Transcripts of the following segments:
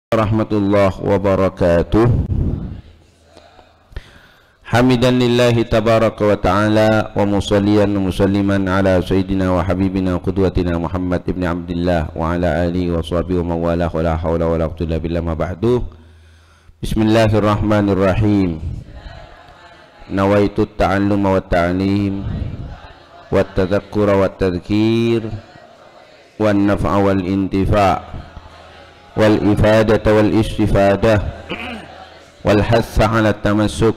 Warahmatullahi wabarakatuh. Hamidan lillahi tabaraka wa ta'ala wa musalliyan wa musalliman ala sayyidina wa habibina wa qudwatina Muhammad ibn Abdillah wa ala alihi wa sahbihi wa mawalah wa la hawla wa la quwwata illa billah ma ba'du. Bismillahirrahmanirrahim. Nawaitu at-ta'alluma wa at-ta'lim wa at-tadhakkura wa at-tadhkir wa an-naf'a wal intifa' والإفادة والاستفادة والحث على التمسك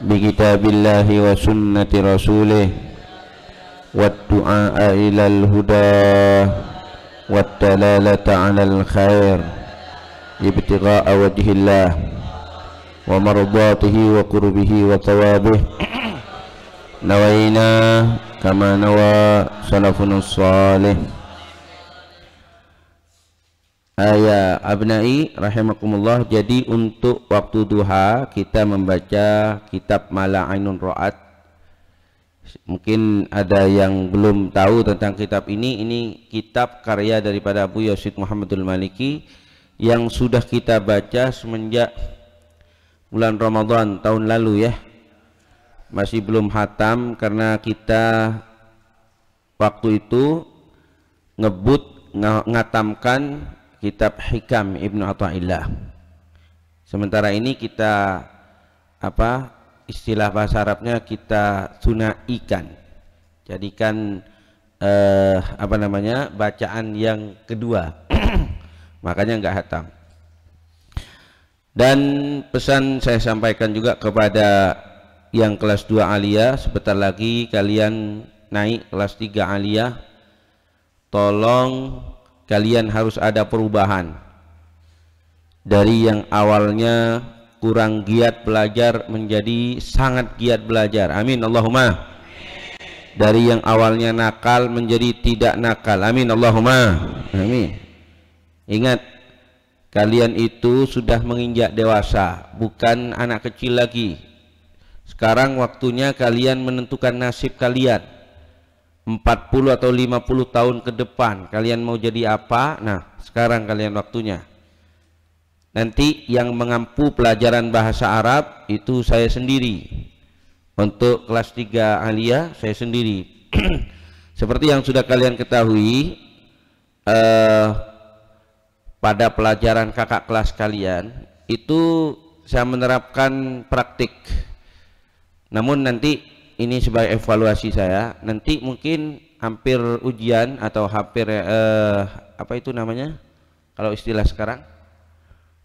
بكتاب الله وسنة رسوله والدعاء إلى الهدى والدلالة على الخير ابتغاء وجه الله ومرضاته وقربه وثوابه نوينا كما نوى سلفنا الصالح. Ya abnai rahimakumullah, jadi untuk waktu duha kita membaca kitab Mala Ainun Ra'at. Mungkin ada yang belum tahu tentang kitab ini kitab karya daripada Abu Yazid Muhammadul Maliki yang sudah kita baca semenjak bulan Ramadan tahun lalu ya. Masih belum hatam karena kita waktu itu ngatamkan kitab Hikam Ibnu Athaillah. Sementara ini kita istilah bahasa Arabnya kita sunaikan, jadikan bacaan yang kedua. Makanya enggak hatam. Dan pesan saya sampaikan juga kepada yang kelas 2 aliyah, sebentar lagi kalian naik kelas 3 aliyah, tolong kalian harus ada perubahan dari yang awalnya kurang giat belajar menjadi sangat giat belajar. Amin Allahumma. Dari yang awalnya nakal menjadi tidak nakal. Amin Allahumma. Amin. Ingat, kalian itu sudah menginjak dewasa, bukan anak kecil lagi. Sekarang waktunya kalian menentukan nasib kalian. 40 atau 50 tahun ke depan kalian mau jadi apa? Nah, sekarang kalian waktunya. Nanti yang mengampu pelajaran bahasa Arab itu saya sendiri. Untuk kelas 3 aliyah saya sendiri. Seperti yang sudah kalian ketahui, pada pelajaran kakak kelas kalian itu saya menerapkan praktik. Namun nanti ini sebagai evaluasi saya, nanti mungkin hampir ujian atau hampir apa itu namanya kalau istilah sekarang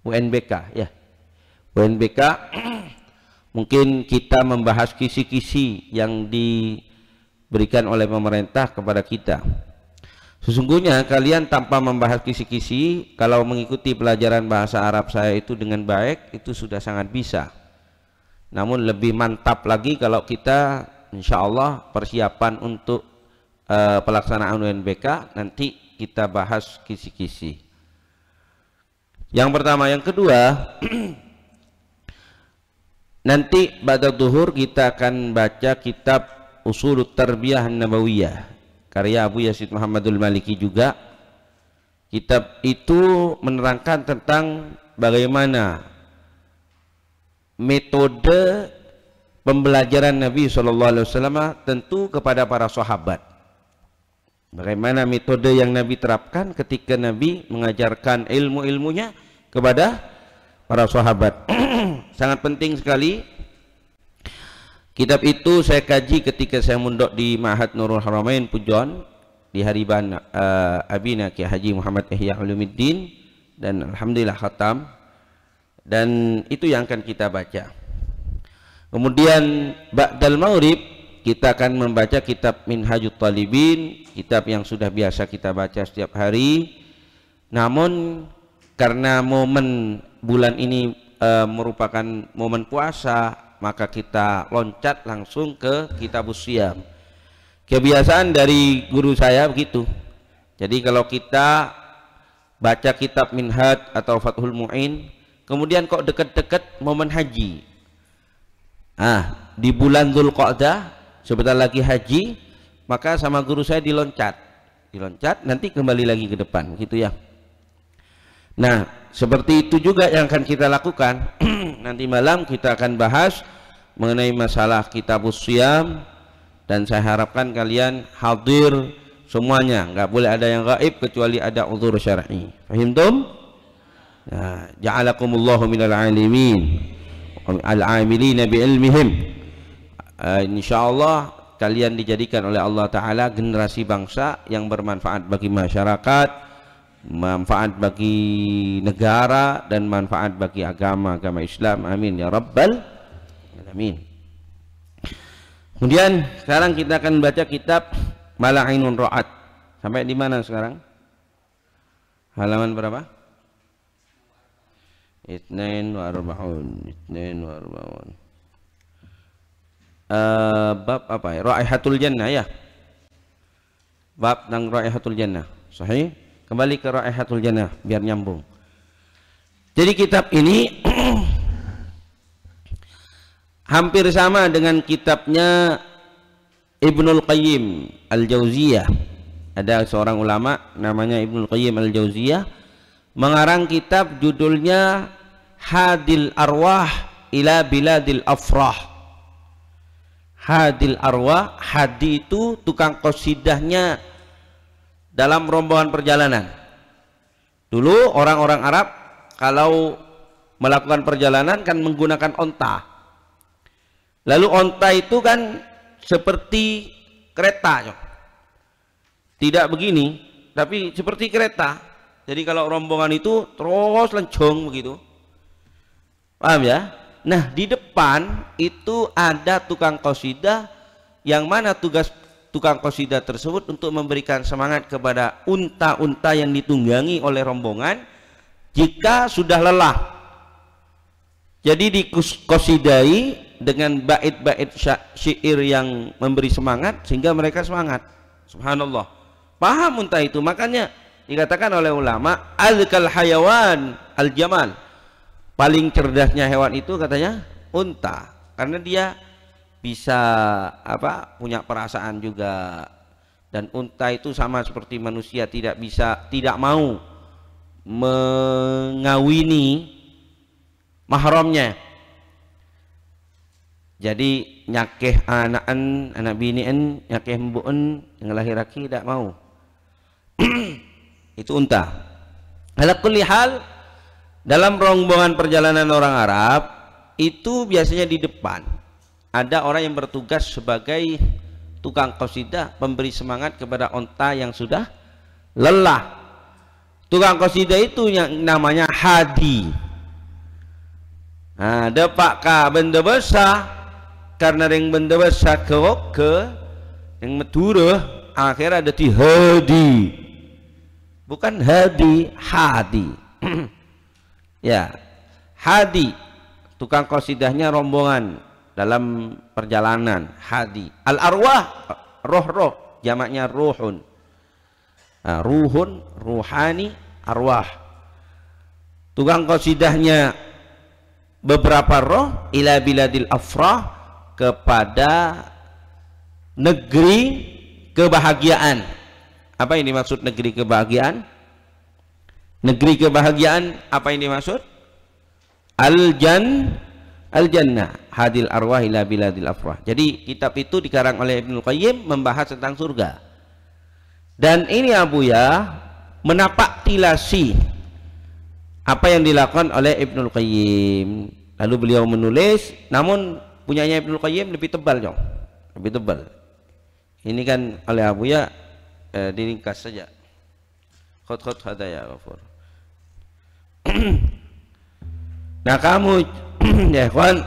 UNBK ya, UNBK mungkin kita membahas kisi-kisi yang diberikan oleh pemerintah kepada kita. Sesungguhnya kalian tanpa membahas kisi-kisi, kalau mengikuti pelajaran bahasa Arab saya itu dengan baik, itu sudah sangat bisa. Namun lebih mantap lagi kalau kita insya Allah persiapan untuk pelaksanaan UNBK nanti kita bahas kisi-kisi. Yang pertama, yang kedua nanti pada zuhur kita akan baca kitab Usulut Tarbiyah Nabawiyah karya Abu Yazid Muhammadul Maliki juga. Kitab itu menerangkan tentang bagaimana metode pembelajaran Nabi SAW tentu kepada para sahabat. Bagaimana metode yang Nabi terapkan ketika Nabi mengajarkan ilmu-ilmunya kepada para sahabat. Sangat penting sekali. Kitab itu saya kaji ketika saya mondok di Ma'had Nurul Haramain Pujon di Hariban Abina Ki Haji Muhammad Ihya Ulumuddin, dan alhamdulillah khatam. Dan itu yang akan kita baca. Kemudian ba'dal maghrib kita akan membaca kitab Minhajut Talibin, kitab yang sudah biasa kita baca setiap hari. Namun karena momen bulan ini merupakan momen puasa, maka kita loncat langsung ke Kitabus Shiyam. Kebiasaan dari guru saya begitu. Jadi kalau kita baca kitab Minhaj atau Fathul Mu'in, kemudian kok dekat-dekat momen haji, di bulan Dzulqa'dah sebentar lagi haji, maka sama guru saya diloncat nanti kembali lagi ke depan gitu ya. Nah, seperti itu juga yang akan kita lakukan. Nanti malam kita akan bahas mengenai masalah kitabus siyam, dan saya harapkan kalian hadir semuanya, nggak boleh ada yang gaib kecuali ada uzur syar'i. Fahimtum? Nah, ja'alakumullahu minal alimin al-amilina bi ilmihim. Insyaallah kalian dijadikan oleh Allah Ta'ala generasi bangsa yang bermanfaat bagi masyarakat, manfaat bagi negara, dan manfaat bagi agama Islam. Amin ya rabbal alamin. Kemudian sekarang kita akan baca kitab Mala'inun Ra'at. Sampai di mana sekarang? Halaman berapa? Itnain wa arba'un. Bab apa ya? Raihatul Jannah ya. Bab tentang Raihatul Jannah. Sahih? Kembali ke Raihatul Jannah biar nyambung. Jadi kitab ini hampir sama dengan kitabnya Ibnul Qayyim Al-Jauziyah. Ada seorang ulama namanya Ibnul Qayyim Al-Jauziyah mengarang kitab judulnya Hadil Arwah ila Biladil Afrah. Hadil Arwah, hadi itu tukang qasidahnya dalam rombongan perjalanan. Dulu orang-orang Arab kalau melakukan perjalanan kan menggunakan onta. Lalu onta itu kan seperti kereta, tidak begini, tapi seperti kereta. Jadi kalau rombongan itu terus lencong begitu, paham ya? Nah, di depan itu ada tukang qasidah, yang mana tugas tukang qasidah tersebut untuk memberikan semangat kepada unta-unta yang ditunggangi oleh rombongan jika sudah lelah. Jadi diqasidai dengan bait-bait syair yang memberi semangat sehingga mereka semangat. Subhanallah. Paham unta itu, makanya dikatakan oleh ulama al-kal hayawan al-jamal. Paling cerdasnya hewan itu katanya unta, karena dia bisa punya perasaan juga. Dan unta itu sama seperti manusia, tidak mau mengawini mahramnya. Jadi nyakeh anak binian, nyakeh mbuun yang lahir laki tidak mau. Itu unta. Ala kulli hal, dalam rombongan perjalanan orang Arab itu biasanya di depan ada orang yang bertugas sebagai tukang qasidah, pemberi semangat kepada unta yang sudah lelah. Tukang qasidah itu yang namanya hadi. Nah, depak ka benda besar, karena yang benda besar ke yang Madura akhirnya ada di hadi, bukan hadi, hadi. Ya, hadi tukang qasidahnya rombongan dalam perjalanan. Hadi al arwah, roh-roh, jamaknya ruhun. Nah, ruhun, ruhani, arwah. Tukang qasidahnya beberapa roh ila biladil afrah, kepada negeri kebahagiaan. Apa yang dimaksud negeri kebahagiaan? Negeri kebahagiaan apa yang dimaksud? Al-Jannah, hadil arwah ila biladil afrah. Jadi kitab itu dikarang oleh Ibnul Qayyim membahas tentang surga. Dan ini Abuya menapak tilasi apa yang dilakukan oleh Ibnul Qayyim. Lalu beliau menulis, namun punyanya Ibnul Qayyim lebih tebal, lebih tebal. Ini kan oleh Abuya diringkas saja. Khut hadaya ghafur. Nah, kamu ya kawan,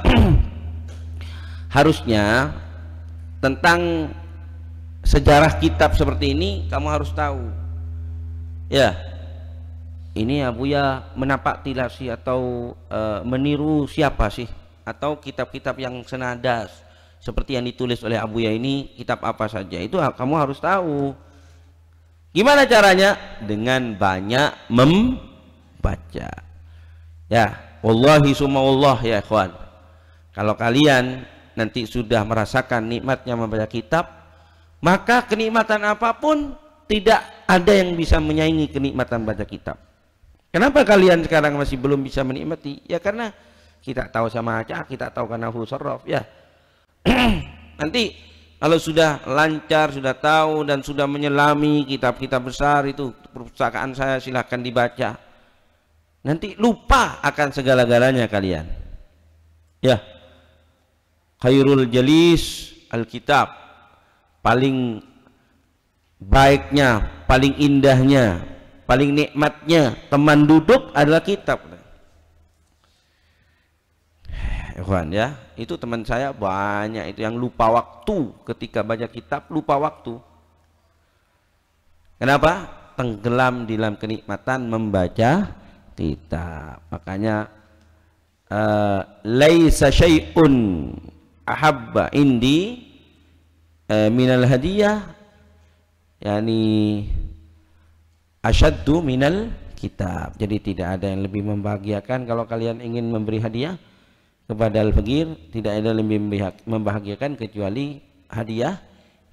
harusnya tentang sejarah kitab seperti ini kamu harus tahu ya. Ini Abuya menapak tilasi atau meniru siapa sih, atau kitab-kitab yang senada seperti yang ditulis oleh Abuya ini kitab apa saja, itu kamu harus tahu. Gimana caranya? Dengan banyak membaca ya. Wallahi summa wallah ya ikhwan, kalau kalian nanti sudah merasakan nikmatnya membaca kitab, maka kenikmatan apapun tidak ada yang bisa menyaingi kenikmatan baca kitab. Kenapa kalian sekarang masih belum bisa menikmati? Ya karena kita tahu sama aja, kita tahu karena husarraf ya. Nanti kalau sudah lancar, sudah tahu dan sudah menyelami kitab-kitab besar itu perpustakaan saya, silahkan dibaca. Nanti lupa akan segala-galanya kalian. Ya. Khairul jalis alkitab. Paling baiknya, paling indahnya, paling nikmatnya teman duduk adalah kitab. Ikhwan ya, itu teman saya banyak itu yang lupa waktu ketika baca kitab, lupa waktu. Kenapa? Tenggelam di dalam kenikmatan membaca kitab. Makanya laisa syai'un ahabba indi minal hadiyah, yani asyaddu minal kitab. Jadi tidak ada yang lebih membahagiakan kalau kalian ingin memberi hadiah kepada al-faqir, tidak ada yang lebih membahagiakan kecuali hadiah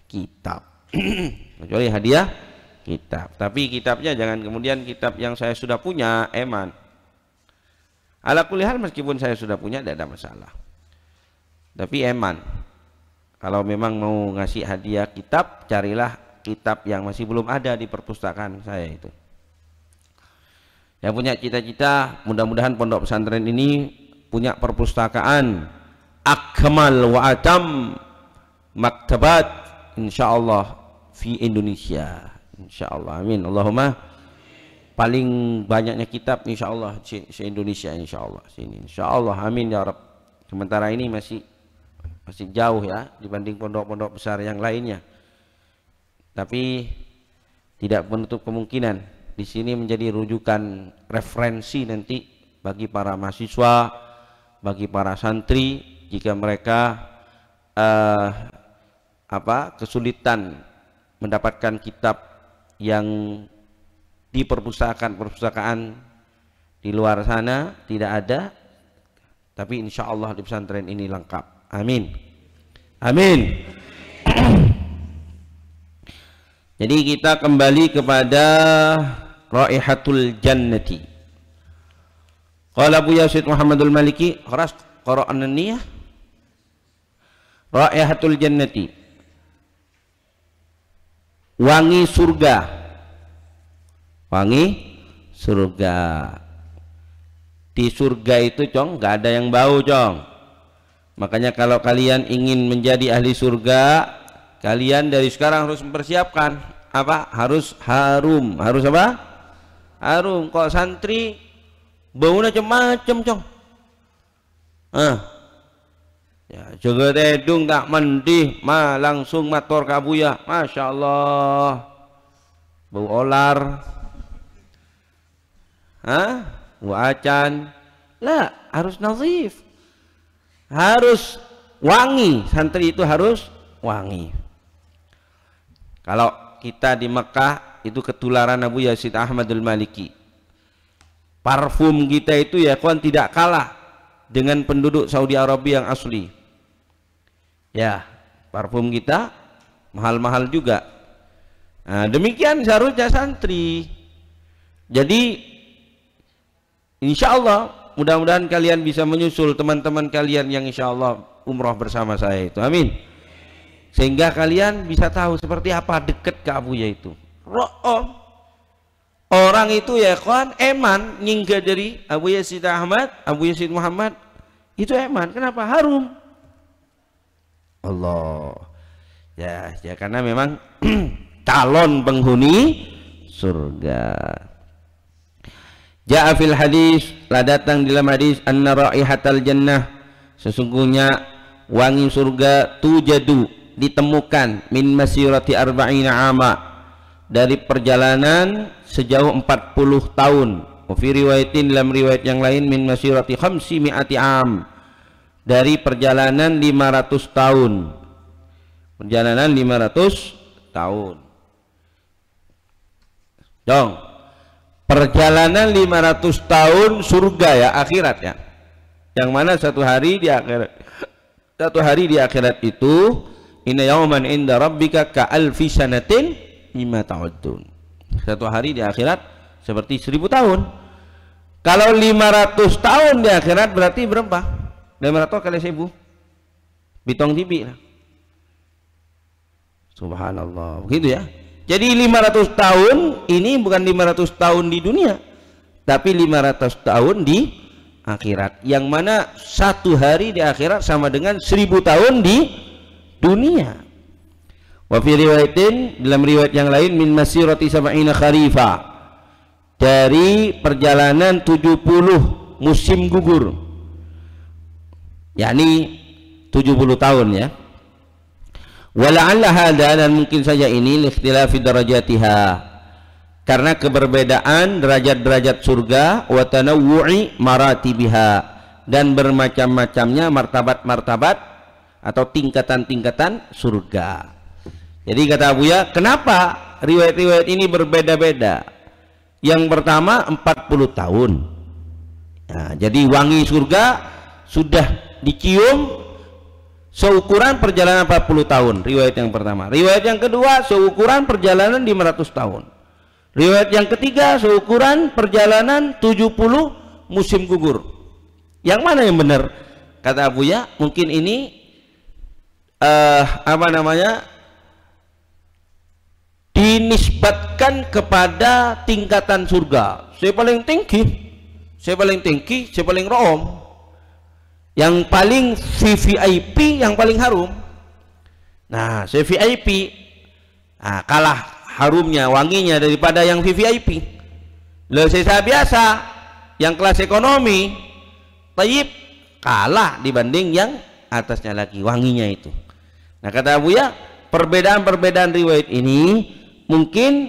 kitab. Kecuali hadiah kitab. Tapi kitabnya jangan kemudian kitab yang saya sudah punya eman. Ala kulli hal meskipun saya sudah punya tidak ada masalah. Tapi eman. Kalau memang mau ngasih hadiah kitab, carilah kitab yang masih belum ada di perpustakaan saya itu. Yang punya cita-cita, mudah-mudahan pondok pesantren ini punya perpustakaan akmal wa atam maktabat insyaallah fi Indonesia. Insyaallah, amin. Allahumma paling banyaknya kitab insyaallah se-Indonesia insyaallah sini. Insyaallah, amin ya Rabb. Sementara ini masih jauh ya dibanding pondok-pondok besar yang lainnya. Tapi tidak menutup kemungkinan di sini menjadi rujukan referensi nanti bagi para mahasiswa, bagi para santri jika mereka kesulitan mendapatkan kitab yang di perpustakaan di luar sana tidak ada, tapi insya Allah di pesantren ini lengkap. Amin, amin. Jadi kita kembali kepada Raihatul Jannati. Qala Abu Yazid Muhammadul Maliki, kharas qara'an niyah. Raihatul Jannati, wangi surga. Wangi surga. Di surga itu cong nggak ada yang bau cong. Makanya kalau kalian ingin menjadi ahli surga, kalian dari sekarang harus mempersiapkan apa? Harus harum. Harus apa? Harum. Kok santri baunya macam-macam cong. Ya, jaga tedung tak mandi, langsung mator kabuya. Masya Allah. Bau olar. Bau acan. Lah, harus nazif. Harus wangi, santri itu harus wangi. Kalau kita di Mekah itu ketularan Abu Yazid Ahmadul Maliki. Parfum kita itu ya kawan tidak kalah dengan penduduk Saudi Arabia yang asli. Ya, parfum kita mahal-mahal juga. Nah, demikian seharusnya santri. Jadi insya Allah mudah-mudahan kalian bisa menyusul teman-teman kalian yang insya Allah umroh bersama saya itu, amin. Sehingga kalian bisa tahu seperti apa dekat ke Abuya itu. Orang itu ya kawan eman nyingga dari Abu Yazid Ahmad, Abu Yazid Muhammad itu eman. Kenapa? Harum. Allah. Ya karena memang calon penghuni surga. Ja'a fil hadis, lah datang dalam hadis anna raihatal jannah, sesungguhnya wangi surga tujadu ditemukan min masirati arba'ina ama, dari perjalanan sejauh 40 tahun. Wa fi riwayatin, dalam riwayat yang lain min masirati khamsi mi'ati am, dari perjalanan 500 tahun. Perjalanan 500 tahun. Dong. Perjalanan 500 tahun surga ya, akhirat ya. Yang mana satu hari di akhirat itu inna yawman inda rabbika ka alfi sanatin mimma ta'uddun. Satu hari di akhirat seperti 1000 tahun. Kalau 500 tahun di akhirat berarti berapa? 500 kali 1000 bitong tibi lah. Subhanallah, begitu ya. Jadi 500 tahun ini bukan 500 tahun di dunia, tapi 500 tahun di akhirat, yang mana satu hari di akhirat sama dengan 1000 tahun di dunia. Wa fi riwayatin, dalam riwayat yang lain, min masirati sab'ina kharifa, dari perjalanan 70 musim gugur, yakni 70 tahun ya. Wala'alla hadha, dan mungkin saja ini likhtilafi darajatiha, karena keberbedaan derajat-derajat surga, wa tanawwu'i maratibiha, dan bermacam-macamnya martabat-martabat atau tingkatan-tingkatan surga. Jadi kata Buya, kenapa riwayat-riwayat ini berbeda-beda? Yang pertama 40 tahun. Nah, jadi wangi surga sudah dicium seukuran perjalanan 40 tahun, riwayat yang pertama. Riwayat yang kedua seukuran perjalanan 500 tahun. Riwayat yang ketiga seukuran perjalanan 70 musim gugur. Yang mana yang benar? Kata Buya, mungkin ini dinisbatkan kepada tingkatan surga. Saya paling tinggi, saya paling tinggi, saya paling rom, yang paling VVIP, yang paling harum. Nah, saya VIP, nah, kalah harumnya, wanginya daripada yang VVIP. Loh, saya biasa, yang kelas ekonomi, taib, kalah dibanding yang atasnya lagi, wanginya itu. Nah, kata Buya, perbedaan-perbedaan riwayat ini mungkin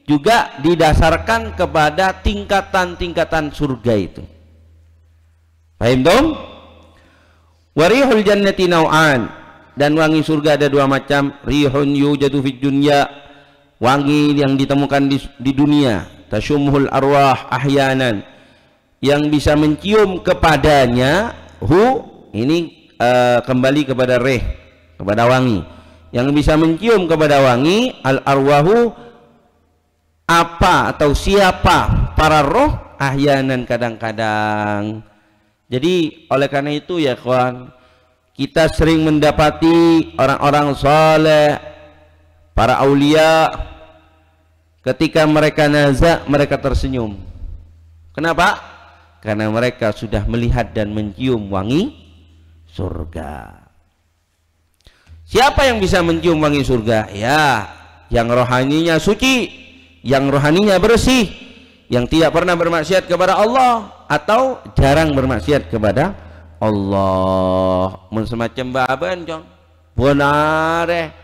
juga didasarkan kepada tingkatan-tingkatan surga itu. Paham dong? Warihul jannati nau'an, dan wangi surga ada dua macam. Rihun yujadu fid dunya, wangi yang ditemukan di dunia. Tasyumhul arwah ahyanan, yang bisa mencium kepadanya ini kembali kepada rih, kepada wangi, yang bisa mencium kepada wangi al arwahu, apa atau siapa para roh, ahyanan, kadang-kadang. Jadi oleh karena itu ya kawan, kita sering mendapati orang-orang saleh, para aulia, ketika mereka nazak, mereka tersenyum. Kenapa? Karena mereka sudah melihat dan mencium wangi surga. Siapa yang bisa mencium wangi surga? Ya, yang rohaninya suci, yang rohaninya bersih, yang tidak pernah bermaksiat kepada Allah atau jarang bermaksiat kepada Allah. Mun semacam baban jong, bonare,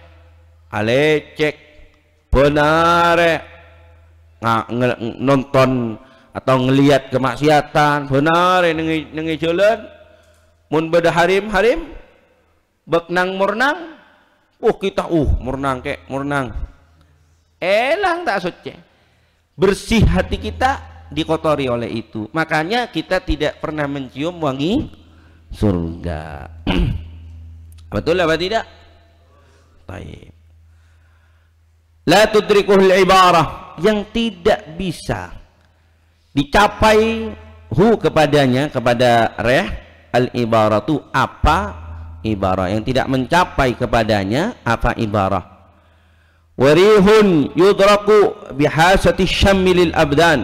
alecek, bonare, nonton atau ngelihat kemaksiatan, bonare nengi jalan, mun beda harim beknang murnang. Kita murnang kek murnang, elang tak suci. Bersih hati kita dikotori oleh itu, makanya kita tidak pernah mencium wangi surga. Betul apa tidak? Baik. La tudrikuhul ibarah, yang tidak bisa dicapai kepadanya, kepada reh al ibaratu, apa ibarah, yang tidak mencapai kepadanya apa ibarah. Warihun yudraku bihasati syamilil abdan,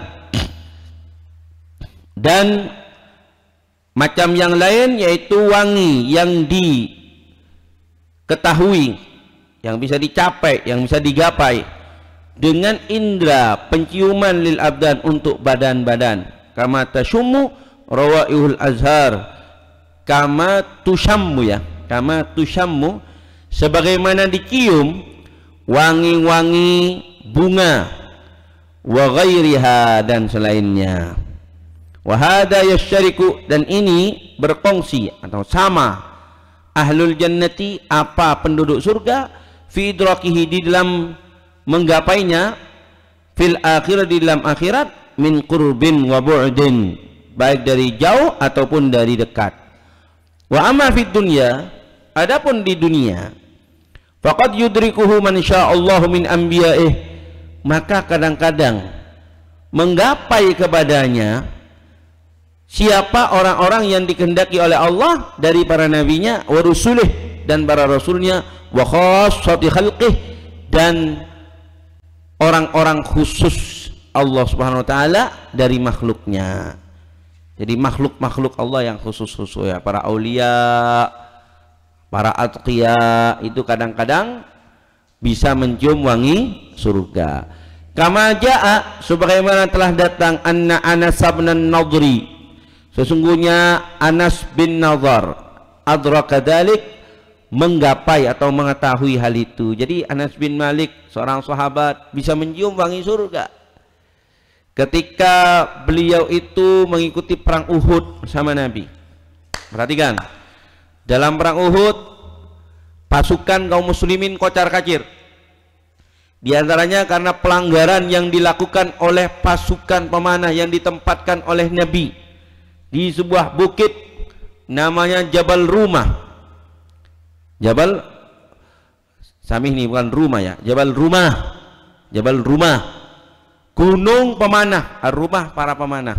dan macam yang lain yaitu wangi yang diketahui, yang bisa dicapai, yang bisa digapai dengan indera penciuman lil abdan, untuk badan-badan. Kama tasyummu rawaihul azhar, kama tusyammu, ya, kama tusyammu, sebagaimana dicium wangi-wangi bunga, wa ghairiha, dan selainnya. Wa hadha yasyariku, dan ini berkongsi atau sama ahlul jannati, apa penduduk surga, fi idrakihi, di dalam menggapainya, fil akhirah, di dalam akhirat, min qurbin wa bu'din, baik dari jauh ataupun dari dekat. Wa amma fid dunya, adapun di dunia, faqad yudrikuhu man sya'allahu min anbiya'ih, maka kadang-kadang menggapai kepadanya siapa orang-orang yang dikehendaki oleh Allah dari para nabinya, wa rusulih, dan para rasulnya, wa khassati khalqih, dan orang-orang khusus Allah Subhanahu wa taala dari makhluknya. Jadi makhluk-makhluk Allah yang khusus-khusus ya, para aulia, para atqiya itu kadang-kadang bisa mencium wangi surga. Kama jaa, sebagaimana telah datang, anna Anas bin Nadri, sesungguhnya Anas bin Nadhr adraka dzalik, menggapai atau mengetahui hal itu. Jadi Anas bin Malik, seorang sahabat, bisa mencium wangi surga ketika beliau itu mengikuti perang Uhud bersama Nabi. Perhatikan, dalam perang Uhud pasukan kaum muslimin kocar-kacir, di antaranya karena pelanggaran yang dilakukan oleh pasukan pemanah yang ditempatkan oleh Nabi di sebuah bukit namanya Jabal Rumah. Jabal Samih ini bukan rumah ya, Jabal Rumah, Jabal Rumah, gunung pemanah. Ar-Rumah para pemanah.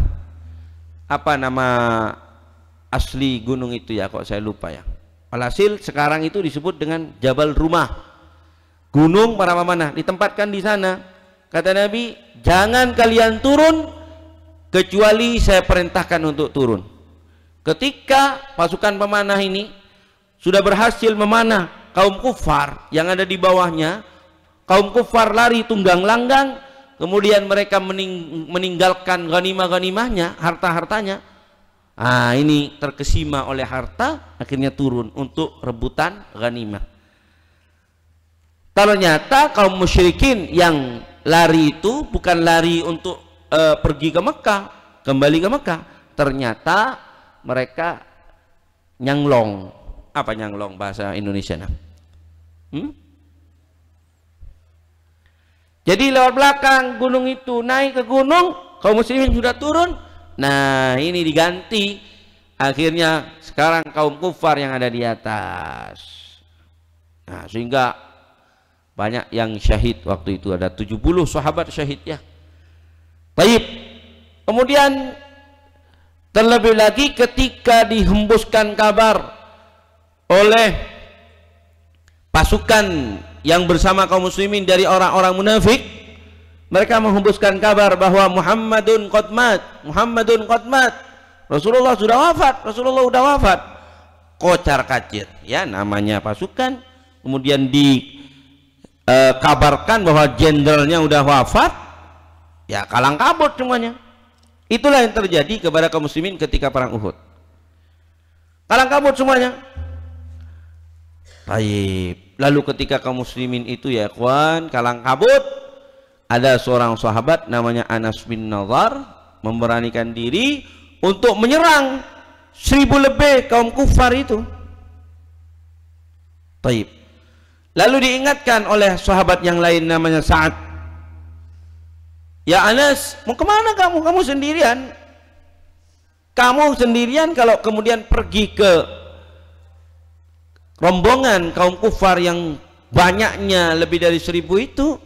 Apa nama asli gunung itu ya, kok saya lupa ya. Alhasil sekarang itu disebut dengan Jabal Rumah, gunung para pemanah, ditempatkan di sana. Kata Nabi, jangan kalian turun kecuali saya perintahkan untuk turun. Ketika pasukan pemanah ini sudah berhasil memanah kaum kufar yang ada di bawahnya, kaum kufar lari tunggang langgang, kemudian mereka meninggalkan ghanimah-ghanimahnya, harta-hartanya. Ini terkesima oleh harta, akhirnya turun untuk rebutan ghanimah. Ternyata kaum musyrikin yang lari itu bukan lari untuk pergi ke Mekah, kembali ke Mekah. Ternyata mereka nyanglong. Apa nyanglong bahasa Indonesia? Jadi lewat belakang gunung itu, naik ke gunung, kaum muslimin sudah turun. Nah, ini diganti. Akhirnya sekarang kaum kufar yang ada di atas. Nah, sehingga banyak yang syahid waktu itu, ada 70 sahabat syahid ya. Baik. Kemudian terlebih lagi ketika dihembuskan kabar oleh pasukan yang bersama kaum muslimin dari orang-orang munafik, mereka menghembuskan kabar bahwa Muhammadun qad mat, Muhammadun qad mat, Rasulullah sudah wafat, Rasulullah sudah wafat. Kocar kacir ya namanya pasukan, kemudian dikabarkan bahwa jenderalnya sudah wafat, ya kalang kabut semuanya. Itulah yang terjadi kepada kaum muslimin ketika perang Uhud, kalang kabut semuanya. Baik. Lalu ketika kaum muslimin itu ya ikhwan kalang kabut, ada seorang sahabat namanya Anas bin Nadhr memberanikan diri untuk menyerang 1000 lebih kaum kufar itu. Baik. Lalu diingatkan oleh sahabat yang lain namanya Sa'ad, ya Anas, mau kemana kamu? Kamu sendirian. Kamu sendirian kalau kemudian pergi ke rombongan kaum kufar yang banyaknya lebih dari 1000 itu,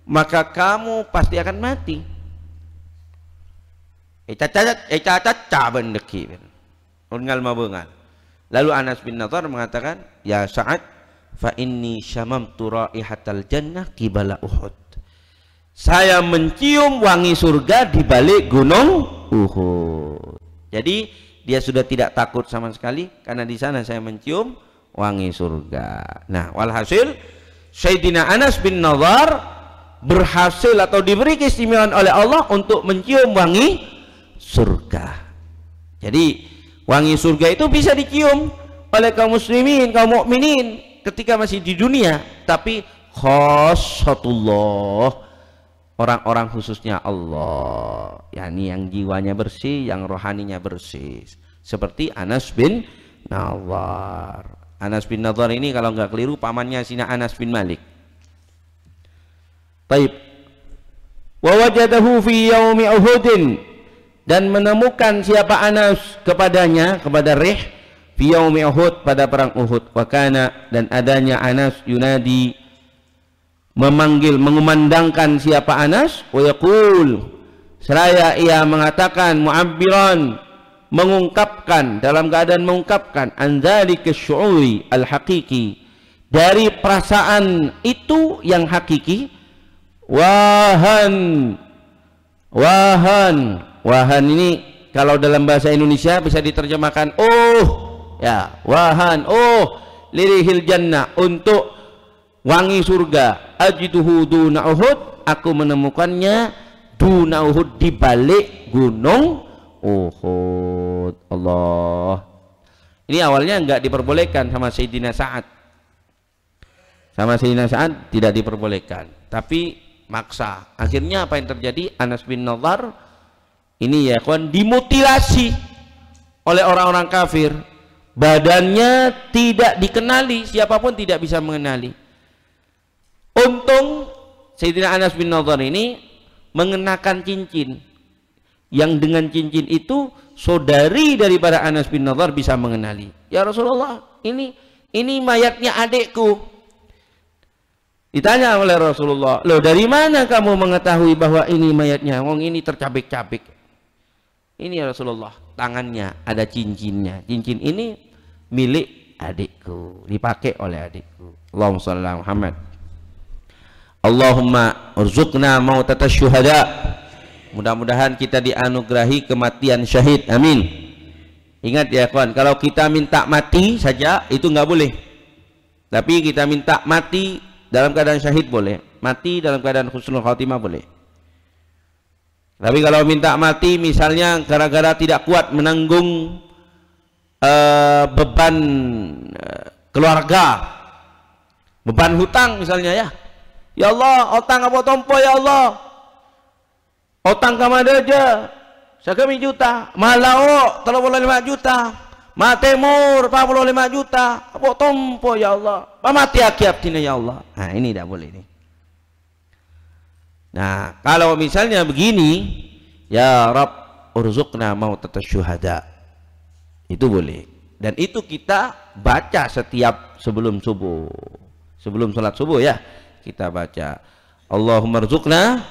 maka kamu pasti akan mati. Lalu Anas bin Nadhr mengatakan, ya Sa'ad, fa inni syamamtu raihatal jannah qibala Uhud. Saya mencium wangi surga di balik gunung Uhud. Jadi dia sudah tidak takut sama sekali karena di sana saya mencium wangi surga. Nah, walhasil Sayyidina Anas bin Nadhr berhasil atau diberi keistimewaan oleh Allah untuk mencium wangi surga. Jadi wangi surga itu bisa dicium oleh kaum muslimin, kaum mukminin ketika masih di dunia, tapi khassatullah, orang-orang khususnya Allah, yakni yang jiwanya bersih, yang rohaninya bersih, seperti Anas bin Nadhr. Anas bin Nadhr ini kalau nggak keliru pamannya Sina Anas bin Malik. Baik. Wa wajadahu fi yaumi Uhudin, dan menemukan siapa Anas kepadanya, kepada Rih, fi yaumi Uhud, pada perang Uhud. Wa kana, dan adanya Anas yunadi, memanggil, mengumandangkan siapa Anas, wa yaqul, seraya ia mengatakan mu'abbiran, mengungkapkan, dalam keadaan mengungkapkan andzalika syu'uri al-haqiqi, dari perasaan itu yang hakiki. Wahan ini kalau dalam bahasa Indonesia bisa diterjemahkan ya, wahan, lirihil jannah, untuk wangi surga. Ajiduhu duna Uhud, aku menemukannya duna Uhud, di balik gunung Uhud. Allah. Ini awalnya enggak diperbolehkan sama Sayyidina Sa'ad. Sama Sayyidina Sa'ad tidak diperbolehkan, tapi maksa. Akhirnya apa yang terjadi? Anas bin Nadhr ini ya kawan, dimutilasi oleh orang-orang kafir. Badannya tidak dikenali, siapapun tidak bisa mengenali. Untung Sayyidina Anas bin Nadhr ini mengenakan cincin, yang dengan cincin itu saudari daripada Anas bin Nadhr bisa mengenali. Ya Rasulullah, ini mayatnya adikku. Ditanya oleh Rasulullah, loh dari mana kamu mengetahui bahwa ini mayatnya? Wong ini tercabik-cabik. Ini ya Rasulullah, tangannya ada cincinnya. Cincin ini milik adikku, dipakai oleh adikku. Allahumma shalli ala Muhammad. Allahumma urzuqna mautatas syuhada. Mudah-mudahan kita dianugerahi kematian syahid. Amin. Ingat ya kawan, kalau kita minta mati saja itu nggak boleh. Tapi kita minta mati dalam keadaan syahid boleh, mati dalam keadaan husnul khatimah boleh. Tapi kalau minta mati misalnya gara-gara tidak kuat menanggung beban keluarga, beban hutang misalnya, ya Allah, otang apa tompo ya Allah, otang kamada aja 1 juta, malao 35 juta, matemur 45 juta, apa tompo ya Allah, pamati akiab tina ya Allah. Nah ini tidak boleh nih. Nah kalau misalnya begini, ya Rabb urzuqna mautatas syuhada, itu boleh. Dan itu kita baca setiap sebelum subuh, sebelum sholat subuh ya, kita baca Allahumma rzuqna,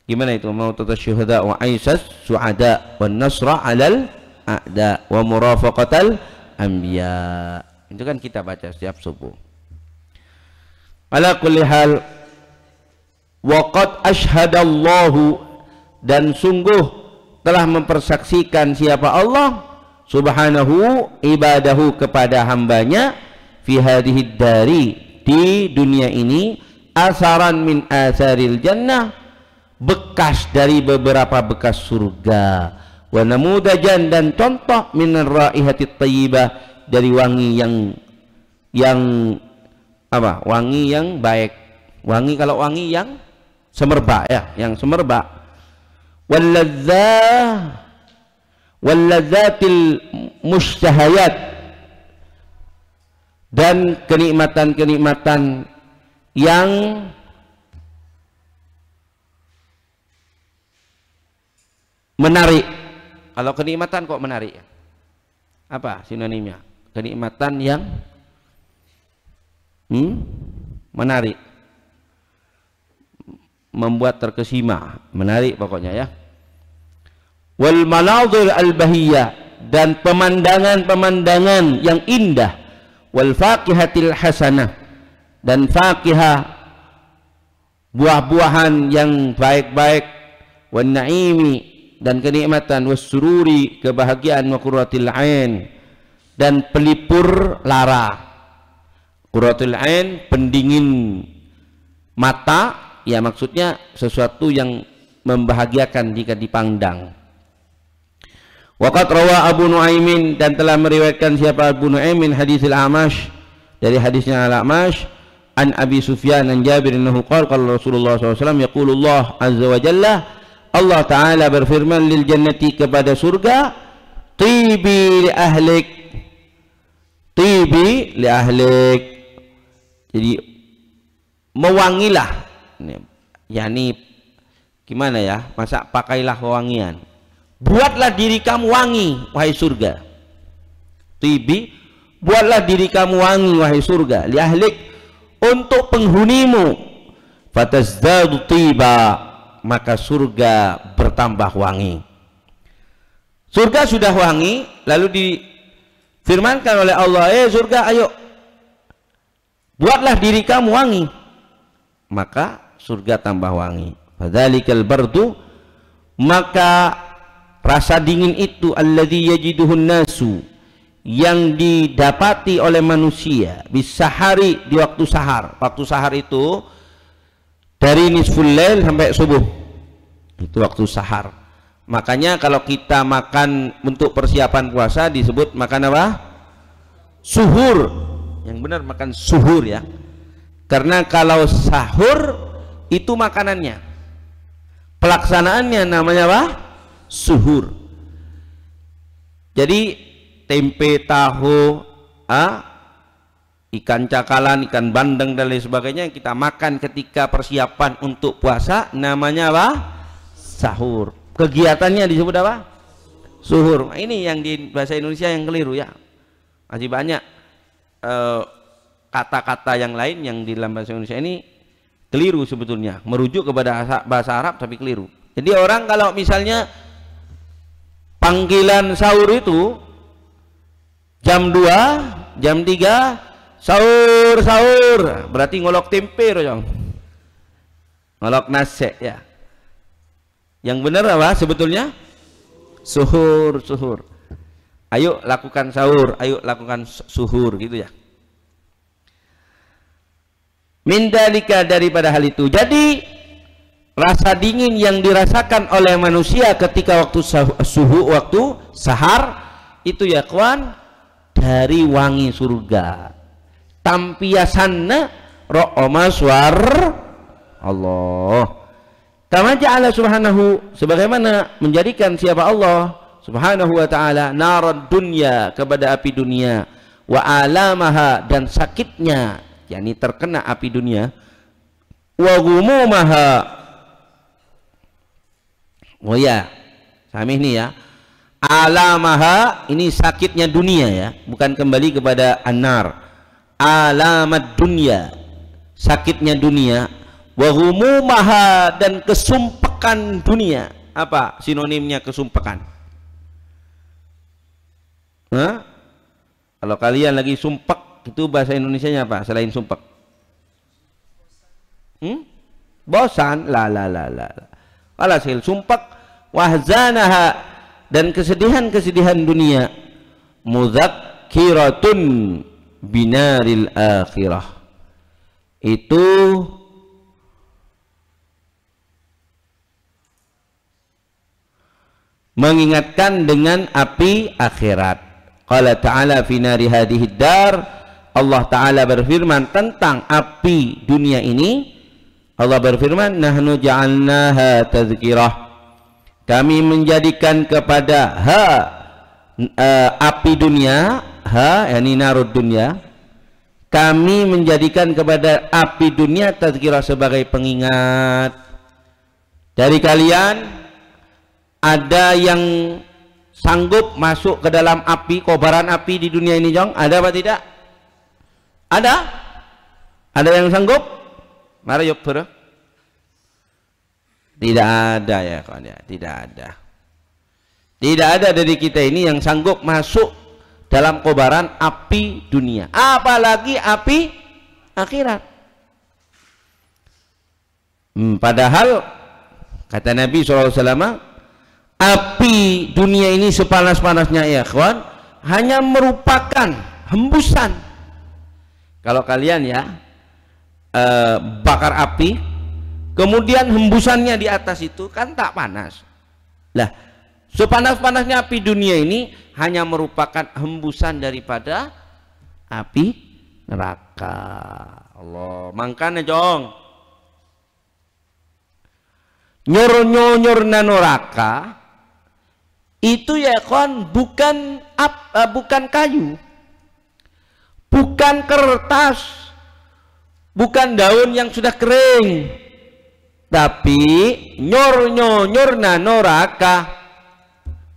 gimana itu, mautatas syuhada wa aisas su'ada wa nasra alal a'da wa murafaqatal anbiya. Itu kan kita baca setiap subuh. Ala kulli hal, waqad ashhadallahu, dan sungguh telah mempersaksikan siapa Allah subhanahu ibadahu kepada hambanya, fi hadhihi dari, di dunia ini, asaran min asaril jannah, bekas dari beberapa bekas surga, wa namudajan, dan contoh minar raihatit thayyibah, dari wangi yang apa, wangi yang baik. Wangi, kalau wangi yang semerbak ya, yang semerbak. Walladzatil mustahayat, dan kenikmatan-kenikmatan yang menarik. Kalau kenikmatan kok menarik, apa sinonimnya? Kenikmatan yang menarik, membuat terkesima, menarik pokoknya ya. Wal manazir al bahiyah, dan pemandangan-pemandangan yang indah. Wal faqihatil hasanah, dan faqihah, buah-buahan yang baik-baik. Wan naimi, dan kenikmatan. Was sururi, kebahagiaan. Wa qurratil ain, dan pelipur lara. Qurratul ain, pendingin mata ya, maksudnya sesuatu yang membahagiakan jika dipandang. Waqad rawa Abu Nuaimin, dan telah meriwayatkan siapa Abu Nuaimin, hadisil Amash, dari hadisnya Al-Amash, an Abi Sufyan an Jabir annahu qala qala Rasulullah SAW, yaqulullah azza wa jalla, Allah Ta'ala berfirman, lil jannati, kepada surga, tibi li ahlik, tibi li ahlik, jadi mewangilah, yakni gimana ya, masa pakailah wewangian, buatlah diri kamu wangi wahai surga. Tibi, buatlah diri kamu wangi wahai surga, li ahlik, untuk penghunimu. Fatazdadu tiba, maka surga bertambah wangi. Surga sudah wangi, lalu difirmankan oleh Allah, surga ayo buatlah diri kamu wangi, maka surga tambah wangi. Fadzalikal bardu, maka rasa dingin itu alladzi yajiduhun nasu, yang didapati oleh manusia bisahari, di waktu sahar. Waktu sahar itu dari nisful lail sampai subuh, itu waktu sahar. Makanya kalau kita makan untuk persiapan puasa disebut makan apa? Suhur. Yang benar makan suhur ya, karena kalau sahur itu makanannya, pelaksanaannya namanya apa? Suhur. Jadi tempe, tahu, ikan cakalan, ikan bandeng dan lain sebagainya yang kita makan ketika persiapan untuk puasa namanya apa? Sahur. Kegiatannya disebut apa? Suhur. Nah, ini yang di bahasa Indonesia yang keliru ya. Masih banyak kata-kata yang lain yang di dalam bahasa Indonesia ini keliru sebetulnya, merujuk kepada bahasa Arab tapi keliru. Jadi orang kalau misalnya panggilan sahur itu jam 2, jam 3 sahur, sahur, berarti ngolok tempe rojong, ngolok nasi ya. Yang benar apa sebetulnya? Suhur, suhur. Ayo lakukan sahur, ayo lakukan suhur, gitu ya. Min dalika, daripada hal itu. Jadi rasa dingin yang dirasakan oleh manusia ketika waktu suhu, waktu sahar itu ya kawan, dari wangi surga. Tampiasanna ro'oma suar Allah. Kama ja'ala subhanahu, sebagaimana menjadikan siapa Allah subhanahu wa ta'ala narad dunya, kepada api dunia, wa alamaha, dan sakitnya, yakni terkena api dunia, wa gumumaha, oh ya sami ini ya, alamaha ini sakitnya dunia ya, bukan kembali kepada an-nar. Alamat dunia, sakitnya dunia, wa gumumaha, dan kesumpakan dunia. Apa sinonimnya kesumpakan? Hah? Kalau kalian lagi sumpek, itu bahasa Indonesianya apa selain sumpek? Bosan. Alhasil sumpek, wahzanaha, dan kesedihan-kesedihan dunia, mudzakiratun binaril akhirah, itu mengingatkan dengan api akhirat. Qala ta'ala fi nari hadhihi dar, Allah Ta'ala berfirman tentang api dunia ini. Allah berfirman, nahnu ja'alnaha tazkirah, kami menjadikan kepada api dunia, yakni narud dunia, kami menjadikan kepada api dunia tazkirah, sebagai pengingat. Dari kalian ada yang sanggup masuk ke dalam api, kobaran api di dunia ini, Jong? Ada apa tidak? Ada? Ada yang sanggup? Mari yuk bro. Tidak ada ya kawan ya, tidak ada. Tidak ada dari kita ini yang sanggup masuk dalam kobaran api dunia, apalagi api akhirat. Padahal kata Nabi SAW, api dunia ini sepanas-panasnya ya kawan, hanya merupakan hembusan. Kalau kalian ya bakar api, kemudian hembusannya di atas itu kan tak panas. Lah, sepanas-panasnya api dunia ini hanya merupakan hembusan daripada api neraka. Allah, makanya Jong, nyor neraka itu ya kawan, bukan kayu, bukan kertas, bukan daun yang sudah kering, tapi nyor neraka.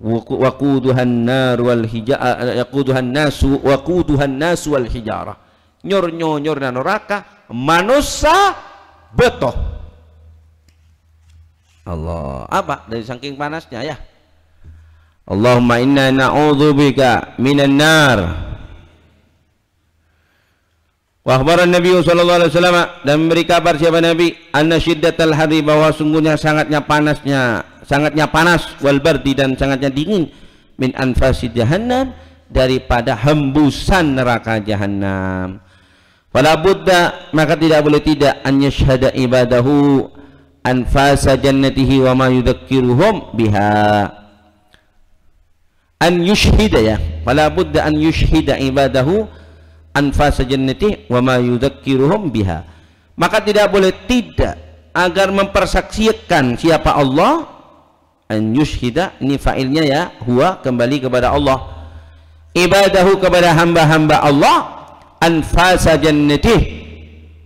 Waquduhan nar wal hijarah, yaquduhan nasu waquduhan nasu wal hijarah. Nyor neraka, manusia betoh. Allah, apa? Dari saking panasnya ya. Allahumma inna na'udzubika minan nar. Wa akhbara Nabi sallallahu alaihi wasallam, dan memberi kabar siapa Nabi, anna syiddatal hari, bahwa sungguhnya sangatnya panas, wal bardi, dan sangatnya dingin, min anfasi jahannam, daripada hembusan neraka jahannam. Fala budda, maka tidak boleh tidak, an yashhada ibadahu anfasa jannatihi wa ma yudzakiruhum biha. An yushhida, ya, fala budda an yushhida ibadahu anfasa jannati wa ma yudzakiruhum biha. Maka tidak boleh tidak agar mempersaksikan siapa Allah. An yushhida, ini fa'ilnya ya, huwa, kembali kepada Allah, ibadahu, kepada hamba-hamba Allah, anfasa jannati,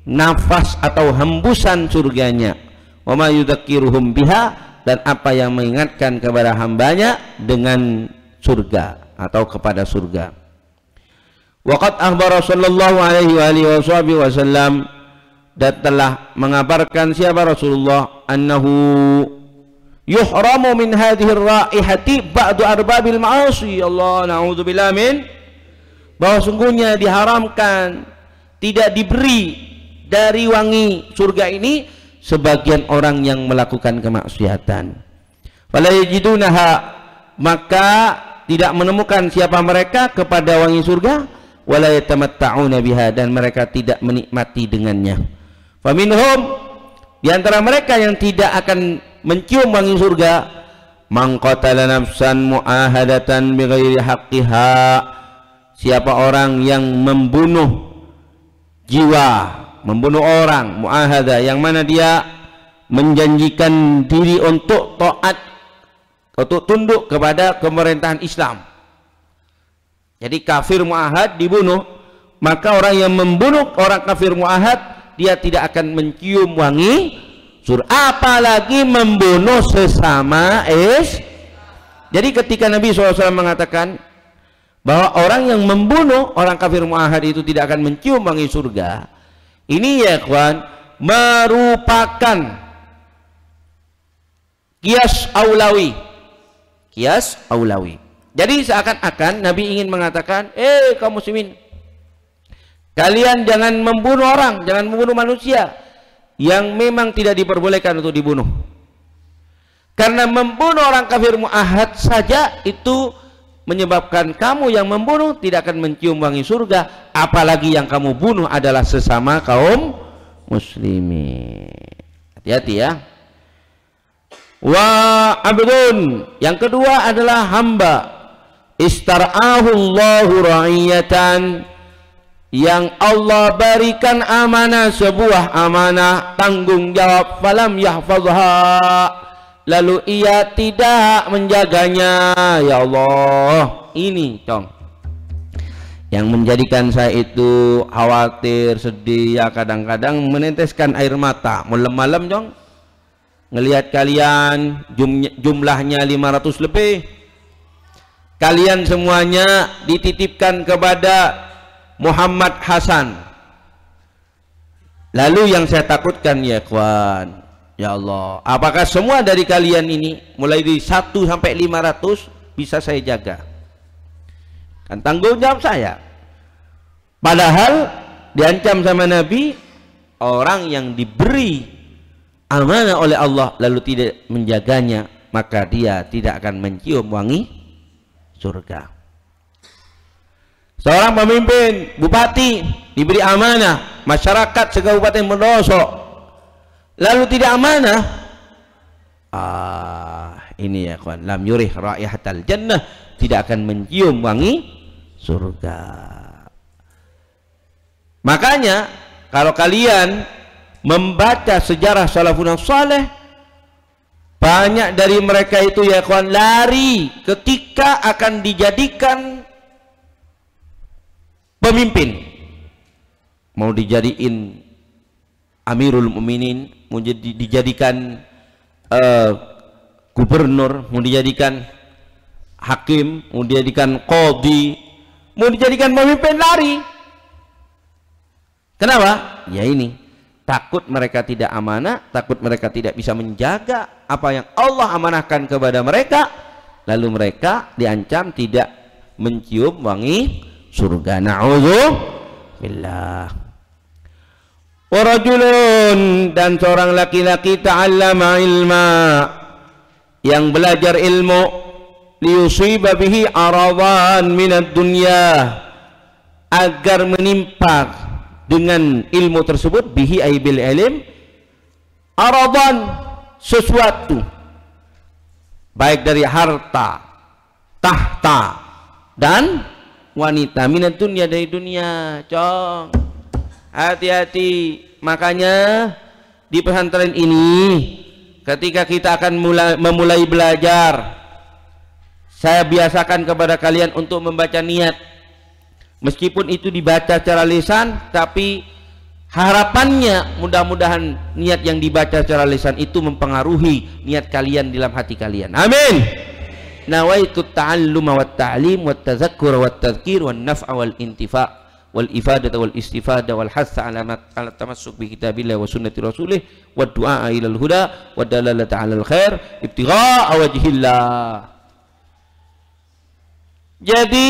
nafas atau hembusan surganya, wa ma yudzakiruhum biha, dan apa yang mengingatkan kepada hambanya dengan surga atau kepada surga. Waqad akhbara sallallahu alaihi wa alihi wasallam, dan telah mengabarkan siapa Rasulullah, annahu yuhramu min hadhihi raihati ba'du arbabil ma'asi. Allah, na'udzubillah min, bahwa sungguhnya diharamkan, tidak diberi dari wangi surga ini sebagian orang yang melakukan kemaksiatan. Fala yajidunaha, maka tidak menemukan siapa mereka kepada wangi surga, wala yatamatta'una biha, dan mereka tidak menikmati dengannya. Faminhum, di antara mereka yang tidak akan mencium wangi surga, man qatala nafsan mu'ahadatan bighairi haqqiha, siapa orang yang membunuh jiwa, membunuh orang, mu'ahada, yang mana dia menjanjikan diri untuk taat, untuk tunduk kepada pemerintahan Islam. Jadi kafir mu'ahad dibunuh, maka orang yang membunuh orang kafir mu'ahad, dia tidak akan mencium wangi surga, apalagi membunuh sesama Jadi ketika Nabi SAW mengatakan bahwa orang yang membunuh orang kafir mu'ahad itu tidak akan mencium wangi surga, ini ya kawan, merupakan qiyas aulawi. Qiyas aulawi. Jadi seakan-akan Nabi ingin mengatakan, kaum muslimin, kalian jangan membunuh orang, jangan membunuh manusia yang memang tidak diperbolehkan untuk dibunuh. Karena membunuh orang kafir mu'ahad saja itu menyebabkan kamu yang membunuh tidak akan mencium wangi surga, apalagi yang kamu bunuh adalah sesama kaum muslimin. Hati-hati ya. Wa abdun, yang kedua adalah hamba, istar'ahu Allahu ra'iyatan, yang Allah berikan amanah, sebuah amanah, tanggung jawab, falam yahfazha, lalu ia tidak menjaganya. Ya Allah, ini dong yang menjadikan saya itu khawatir, sedih, ya kadang-kadang meneteskan air mata malam-malam dong, ngelihat kalian jumlahnya 500 lebih, kalian semuanya dititipkan kepada Muhammad Hasan. Lalu yang saya takutkan ya kawan, ya Allah, apakah semua dari kalian ini mulai dari 1 sampai 500 bisa saya jaga? Kan tanggung jawab saya. Padahal diancam sama Nabi, orang yang diberi amanah oleh Allah lalu tidak menjaganya, maka dia tidak akan mencium wangi surga. Seorang pemimpin, bupati, diberi amanah masyarakat sekabupaten Bondowoso, lalu tidak amanah, ini ya kawan, lam yurih raihatal jannah, tidak akan mencium wangi surga. Makanya kalau kalian membaca sejarah salafun saleh, banyak dari mereka itu ya kawan lari ketika akan dijadikan pemimpin, mau dijadiin Amirul Mukminin, mau dijadikan gubernur, mau dijadikan hakim, mau dijadikan qadhi, mau dijadikan pemimpin, lari. Kenapa? Ya ini, takut mereka tidak amanah, takut mereka tidak bisa menjaga apa yang Allah amanahkan kepada mereka, lalu mereka diancam tidak mencium wangi surga. Na'udzubillah. Wa rajulun, dan seorang laki-laki ta'allama ilma, yang belajar ilmu, liyusiba bihi aradan minad dunya, agar menimpa dengan ilmu tersebut, bihi ay bil ilm, aradan, sesuatu, baik dari harta, tahta, dan wanita, minad dunya, dari dunia. Cong, hati-hati. Makanya di pesantren ini ketika kita akan memulai belajar, saya biasakan kepada kalian untuk membaca niat. Meskipun itu dibaca secara lisan, tapi harapannya mudah-mudahan niat yang dibaca secara lisan itu mempengaruhi niat kalian dalam hati kalian. Amin. Nawaitu ta'alluma wat ta'lim wat tadzakkura wat tadhkir wan naf'a wal intifa' wal ifadata wal istifada wal hatha ala tamassuk bi kitabillah wa sunnati rasulih wad du'a ila al huda wad dalalata ala al khair ibtigha'a wajhillah. Jadi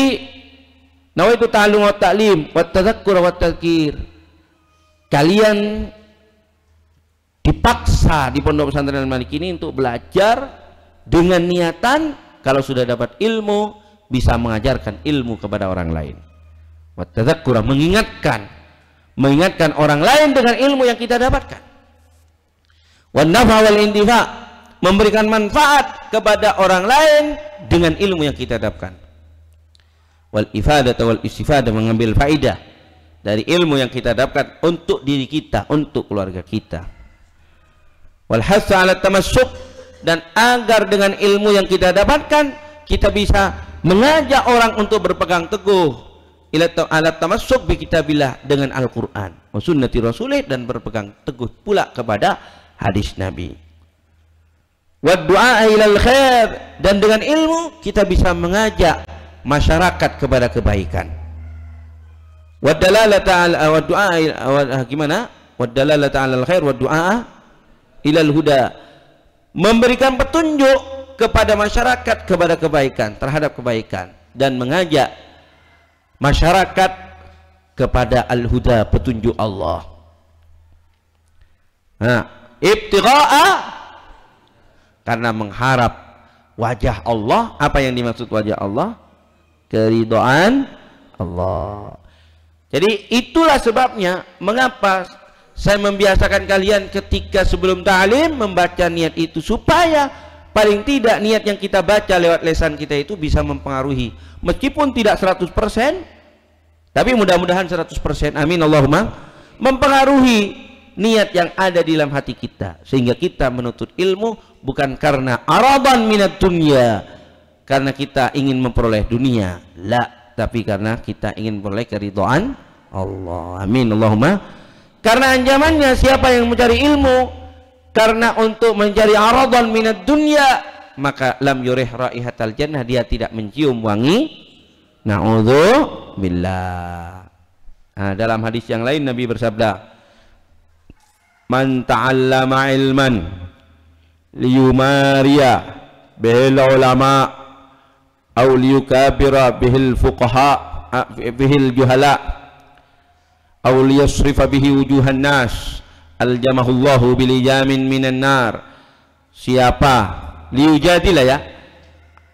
nawaitu ta'allum wa ta'lim wa tadzakkura wa tadhkir, kalian dipaksa di Pondok Pesantren Al-Maliki ini untuk belajar dengan niatan kalau sudah dapat ilmu bisa mengajarkan ilmu kepada orang lain. Wa tadzakkura, mengingatkan orang lain dengan ilmu yang kita dapatkan. Wan nafa wal intifa, memberikan manfaat kepada orang lain dengan ilmu yang kita dapatkan. Wal ifadata wal istifada, mengambil faidah dari ilmu yang kita dapatkan untuk diri kita, untuk keluarga kita. Wal hasa ala tamassuk, dan agar dengan ilmu yang kita dapatkan kita bisa mengajak orang untuk berpegang teguh ala tamassuk bi kitabillah, dengan Al-Qur'an wa sunnati rasulih, dan berpegang teguh pula kepada hadis Nabi. Wa du'a ilal khair, dan dengan ilmu kita bisa mengajak masyarakat kepada kebaikan. Wa dalalata ala wa du'a gimana? Wa dalalata alal khair wa du'a ilal huda, memberikan petunjuk kepada masyarakat kepada kebaikan, terhadap kebaikan, dan mengajak masyarakat kepada al-huda, petunjuk Allah. Nah, ibtigha'a, karena mengharap wajah Allah. Apa yang dimaksud wajah Allah? Keridhaan Allah. Jadi itulah sebabnya mengapa saya membiasakan kalian ketika sebelum ta'lim membaca niat itu, supaya paling tidak niat yang kita baca lewat lisan kita itu bisa mempengaruhi, meskipun tidak 100%, tapi mudah-mudahan 100%, amin Allahumma, mempengaruhi niat yang ada di dalam hati kita, sehingga kita menuntut ilmu bukan karena aradan minat dunya, karena kita ingin memperoleh dunia, la, tapi karena kita ingin memperoleh keridhaan Allah, amin Allahumma. Karena ancamannya siapa yang mencari ilmu karena untuk mencari aradan minat dunya, maka lam yurih raihatal jannah, dia tidak mencium wangi na'udzubillah. Nah, dalam hadis yang lain Nabi bersabda, man ta'allama ilman liyumariya bihil ulama aw liyukabira bihil fuqaha bihil juhala aw liyasrifa bihi wujuhan nas aljamahullahu bilijamin minan nar. Siapa liujadilah, ya,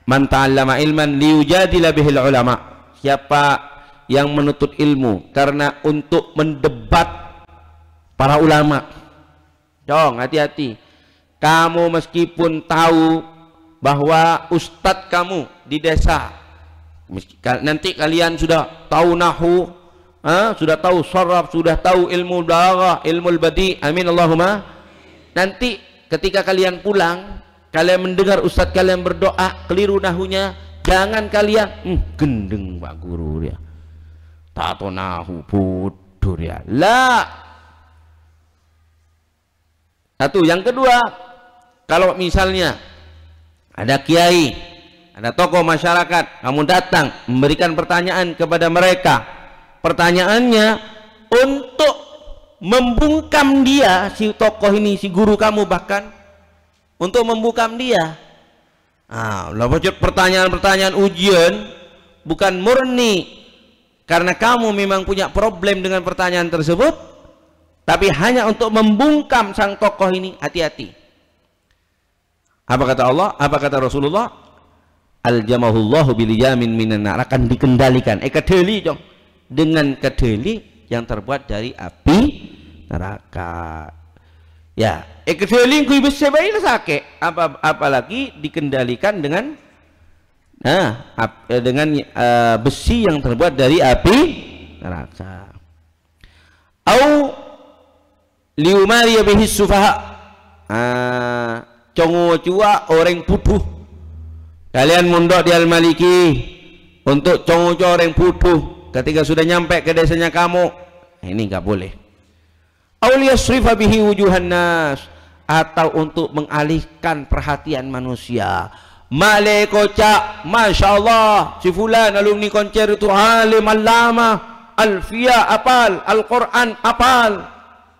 man ta'allama ilman liujadilah bihil ulama, siapa yang menuntut ilmu karena untuk mendebat para ulama. Dong, hati-hati. Kamu meskipun tahu bahwa ustadz kamu di desa, nanti kalian sudah tahu nahu, sudah tahu sharaf, sudah tahu ilmu balaghah, ilmu badi, amin Allahumma. Nanti ketika kalian pulang, kalian mendengar ustadz kalian berdoa keliru nahunya, jangan kalian gendeng Pak Guru dia, tato nahu bodoh ya, la. Satu. Yang kedua, kalau misalnya ada kiai, ada tokoh masyarakat, kamu datang memberikan pertanyaan kepada mereka, pertanyaannya untuk membungkam dia, si tokoh ini, si guru kamu, bahkan untuk membungkam dia, Lah pertanyaan-pertanyaan ujian bukan murni karena kamu memang punya problem dengan pertanyaan tersebut, tapi hanya untuk membungkam sang tokoh ini. Hati-hati. Apa kata Allah? Apa kata Rasulullah? Aljamahullahu bil yamin minan nar, akan dikendalikan kedeli dong dengan kedeli yang terbuat dari api neraka. Ya, kedeli kuwi besi bae sake, apalagi dikendalikan dengan besi yang terbuat dari api neraka. Au liumari bihi sufaha, congo cua orang puduh. Kalian mondok di Al-Maliki untuk congo orang puduh ketika sudah nyampe ke desanya kamu, ini nggak boleh. Au liyasrifa bihi wujuhan nas, atau untuk mengalihkan perhatian manusia. Male kocak, Masya Allah, si fulan alumni koncer itu alim allama, alfiyah apal, Al-Quran apal,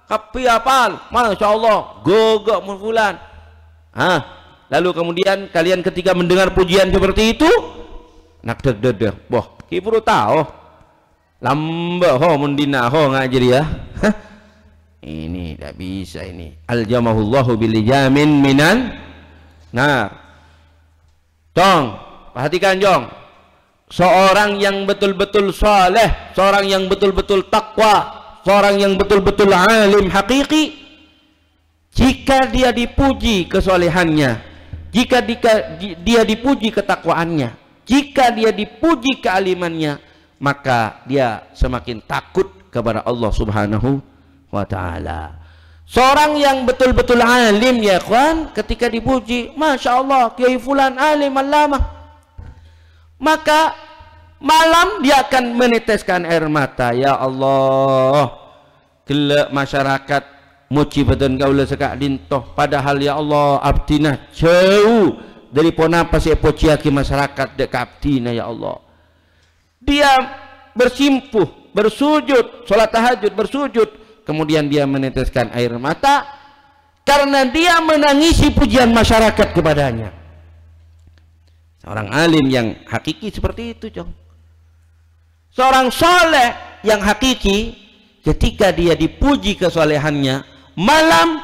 kapi apal, Masya Allah, gogok fulan. Lalu kemudian kalian ketika mendengar pujian seperti itu, nak deg-deg, boh, kibru tahu, lamba ho mundina ho ngajari ya. Ini tidak bisa ini. Aljamahullahu bil jamin minan nar. Jong, perhatikan Jong, seorang yang betul-betul saleh, seorang yang betul-betul takwa, seorang yang betul-betul alim hakiki, jika dia dipuji kesolehannya, jika dia dipuji ketakwaannya, jika dia dipuji kealimannya, maka dia semakin takut kepada Allah Subhanahu wa ta'ala. Seorang yang betul-betul alim ya kawan, ketika dipuji, Masya Allah, Kiai Fulan alim allamah, maka malam dia akan meneteskan air mata. Ya Allah, gelak masyarakat muji badan kaula sekak dintoh, padahal ya Allah abdina jauh dari ponapa si pociaki masyarakat dek abdina ya Allah. Dia bersimpuh, bersujud, sholat tahajud, bersujud, kemudian dia meneteskan air mata karena dia menangisi pujian masyarakat kepadanya. Seorang alim yang hakiki seperti itu, Jong. Seorang soleh yang hakiki, ketika dia dipuji kesolehannya, malam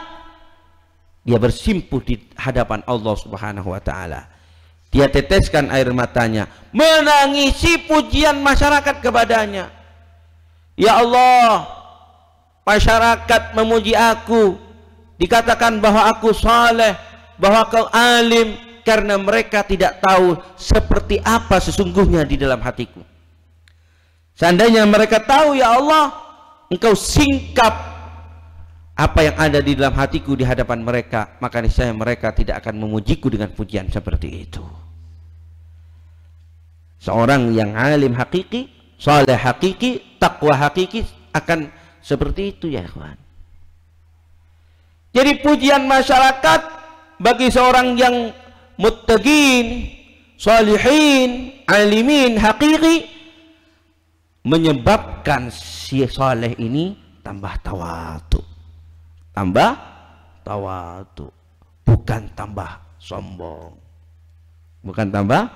dia bersimpuh di hadapan Allah Subhanahu wa ta'ala. Dia teteskan air matanya, menangisi pujian masyarakat kepadanya. Ya Allah, masyarakat memuji aku, dikatakan bahwa aku saleh, bahwa kau alim, karena mereka tidak tahu seperti apa sesungguhnya di dalam hatiku. Seandainya mereka tahu ya Allah, engkau singkap apa yang ada di dalam hatiku di hadapan mereka, maka niscaya mereka tidak akan memujiku dengan pujian seperti itu. Seorang yang alim hakiki, saleh hakiki, takwa hakiki akan seperti itu ya kawan. Jadi pujian masyarakat bagi seorang yang muttaqin, salihin, alimin, hakiki, menyebabkan si saleh ini tambah tawadu. Tambah tawadu, bukan tambah sombong. Bukan tambah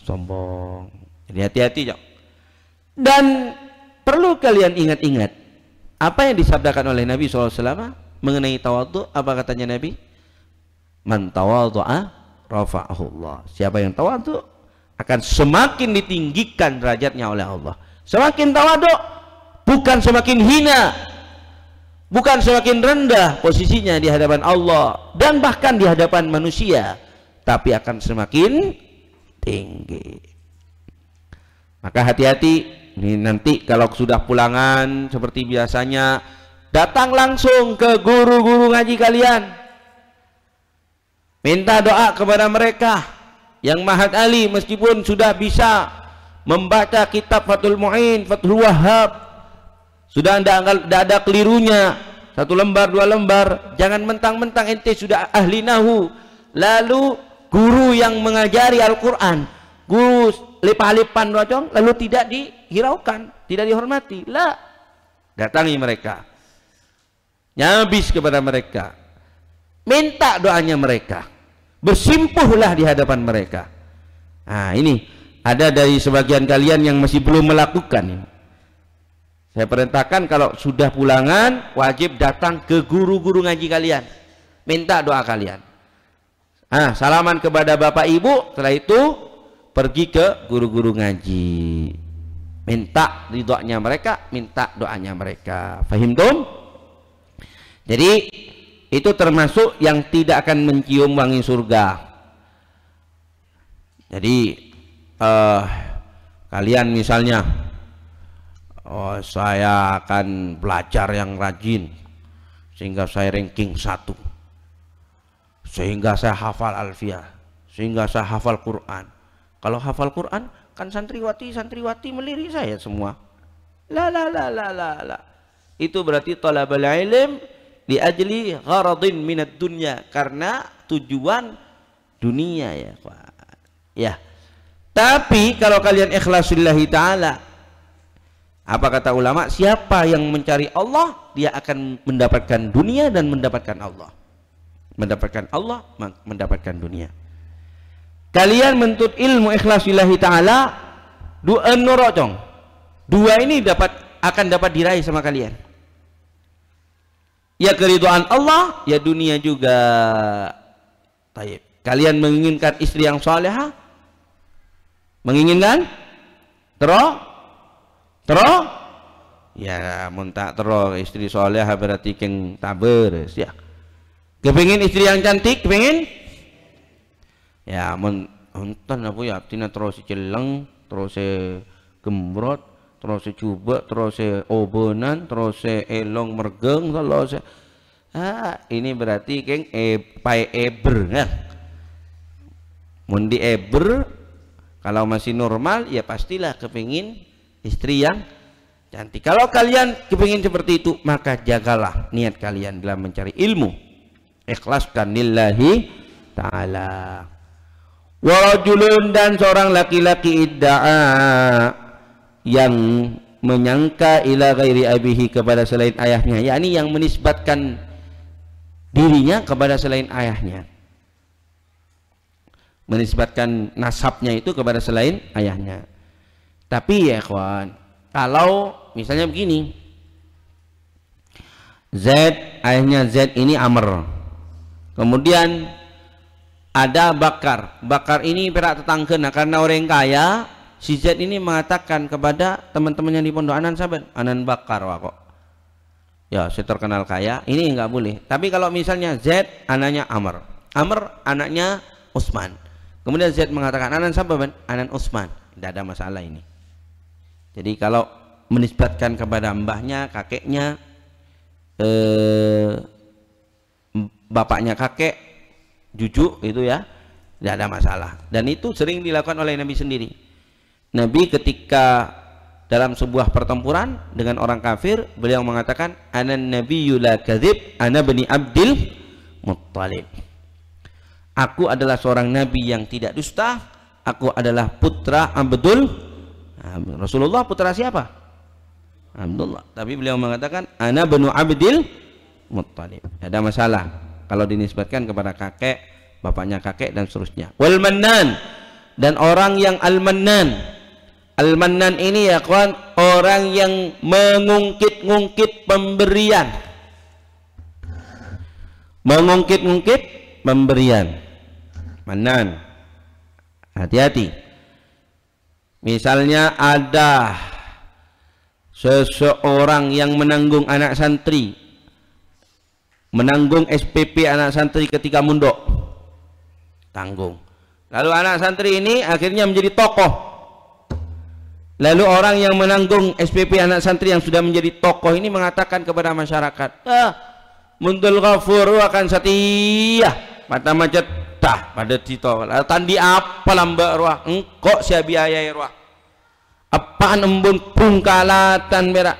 sombong. Jadi hati-hati, Jok. Dan perlu kalian ingat-ingat apa yang disabdakan oleh Nabi SAW mengenai tawadu. Apa katanya Nabi? Man tawadu'a rafa'ahullah. Siapa yang tawadu akan semakin ditinggikan derajatnya oleh Allah. Semakin tawadu, bukan semakin hina, bukan semakin rendah posisinya di hadapan Allah dan bahkan di hadapan manusia, tapi akan semakin tinggi. Maka hati-hati, ini nanti kalau sudah pulangan seperti biasanya, datang langsung ke guru-guru ngaji kalian, minta doa kepada mereka yang mahat ali, meskipun sudah bisa membaca kitab Fathul Mu'in, Fathul Wahhab, sudah tidak ada kelirunya, satu lembar dua lembar. Jangan mentang-mentang ente sudah ahli nahu lalu guru yang mengajari Al-Quran, guru lipah-lipan lalu tidak dihiraukan, tidak dihormati. Lah, datangi mereka, nyabis kepada mereka, minta doanya mereka, bersimpuhlah di hadapan mereka. Nah, ini ada dari sebagian kalian yang masih belum melakukan. Saya perintahkan kalau sudah pulangan wajib datang ke guru-guru ngaji kalian, minta doa kalian. Salaman kepada bapak ibu, setelah itu pergi ke guru-guru ngaji, minta ridhonya mereka, minta doanya mereka. Fahim tum? Jadi itu termasuk yang tidak akan mencium wangi surga. Jadi kalian misalnya, saya akan belajar yang rajin sehingga saya ranking 1, sehingga saya hafal alfiah, sehingga saya hafal Quran. Kalau hafal Quran kan santriwati melirik saya semua. La. Itu berarti talabul ilm li ajli gharadin minad dunya, karena tujuan dunia ya, Pak. Ya. Tapi kalau kalian ikhlasillahi ta'ala, apa kata ulama? Siapa yang mencari Allah, dia akan mendapatkan dunia dan mendapatkan Allah. Mendapatkan Allah, mendapatkan dunia. Kalian menuntut ilmu ikhlasillahi ta'ala, dua norocong. Dua ini akan dapat diraih sama kalian. Ya keridhaan Allah, ya dunia juga. Taib. Kalian menginginkan istri yang salehah? Menginginkan? Terus? Ya, mun tak terus istri salehah berarti keng taber ya. Kepengin istri yang cantik, kepengin? Ya, mun onten apa ya, tina terus celeng, terus gembrot, terus coba, terus obenan, terus elong mergeng, terus ini berarti keng pai eber ya. Mun di eber kalau masih normal ya pastilah kepingin istri yang cantik. Kalau kalian kepingin seperti itu, maka jagalah niat kalian dalam mencari ilmu, ikhlaskan lillahi ta'ala. Warajulun, dan seorang laki-laki idda'a, yang menyangka ila ghairi abihi, kepada selain ayahnya, yakni yang menisbatkan dirinya kepada selain ayahnya, menisbatkan nasabnya itu kepada selain ayahnya. Tapi ya kawan, kalau misalnya begini, Z, ayahnya Z ini Amr, kemudian ada Bakar ini perak tetangga. Nah, karena orang kaya, si Z ini mengatakan kepada teman-temannya di pondok, anan sahabat, anan Bakar wah kok. Ya, saya terkenal kaya, ini nggak boleh. Tapi kalau misalnya Z anaknya Amr anaknya Utsman, kemudian Z mengatakan anan sahabat, anan Utsman, tidak ada masalah ini. Jadi kalau menisbatkan kepada mbahnya, kakeknya, bapaknya kakek, cucu, itu ya tidak ada masalah. Dan itu sering dilakukan oleh Nabi sendiri. Nabi ketika dalam sebuah pertempuran dengan orang kafir, beliau mengatakan, anan nabiyyu la kadzib, ana bani Abdil Muttalib. Aku adalah seorang nabi yang tidak dusta, aku adalah putra Abdul. Rasulullah putra siapa? Abdullah. Tapi beliau mengatakan, ana banu Abdil Muttalib. Tidak ada masalah kalau dinisbatkan kepada kakek, bapaknya kakek, dan seterusnya. Wal mannan, dan orang yang al-mannan. Al-mannan ini ya kawan, orang yang mengungkit-ungkit pemberian. Mengungkit-ungkit pemberian. Mannan. Hati-hati. Misalnya ada seseorang yang menanggung anak santri, menanggung SPP anak santri ketika mondok, tanggung. Lalu anak santri ini akhirnya menjadi tokoh. Lalu orang yang menanggung SPP anak santri yang sudah menjadi tokoh ini mengatakan kepada masyarakat, muntul ghafur akan setia mata macet dah pada tito tandi apa lambak ruah engkok sia biaya ruah apaan embun pungkalatan berak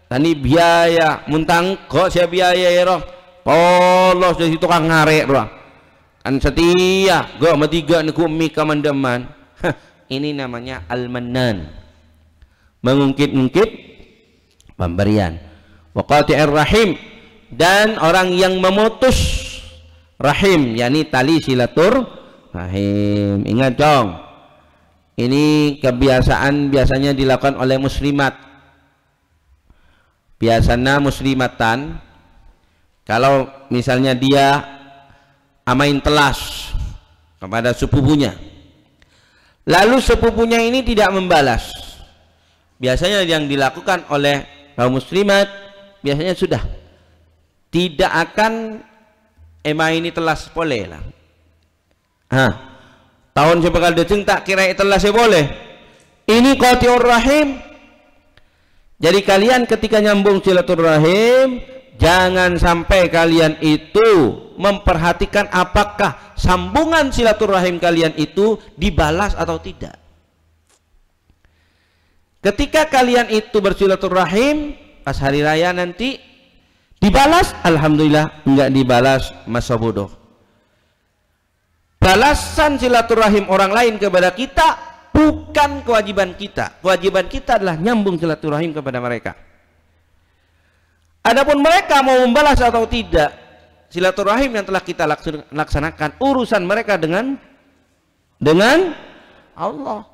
tani biaya muntang kok sia biaya roh polos dari situ kang ngarek ruah kan setia gak matiga nekumi kamandaman. Ini namanya al-mannan, mengungkit-ungkit pemberian. Wa qati'ir rahim, dan orang yang memutus rahim, yakni tali silaturahim. Ingat dong, ini kebiasaan biasanya dilakukan oleh muslimat. Biasanya muslimatan, kalau misalnya dia amain telas kepada sepupunya, lalu sepupunya ini tidak membalas, biasanya yang dilakukan oleh kaum muslimat biasanya sudah tidak akan ini telas boleh lah. Tahun sebekal deceng tak kira telas boleh. Ini qati'ur rahim. Jadi kalian ketika nyambung silaturahim, jangan sampai kalian itu memperhatikan apakah sambungan silaturahim kalian itu dibalas atau tidak. Ketika kalian itu bersilaturahim pas hari raya nanti dibalas, alhamdulillah. Enggak dibalas, masa bodoh. Balasan silaturahim orang lain kepada kita bukan kewajiban kita. Kewajiban kita adalah nyambung silaturahim kepada mereka. Adapun mereka mau membalas atau tidak silaturahim yang telah kita laksanakan, urusan mereka dengan Allah.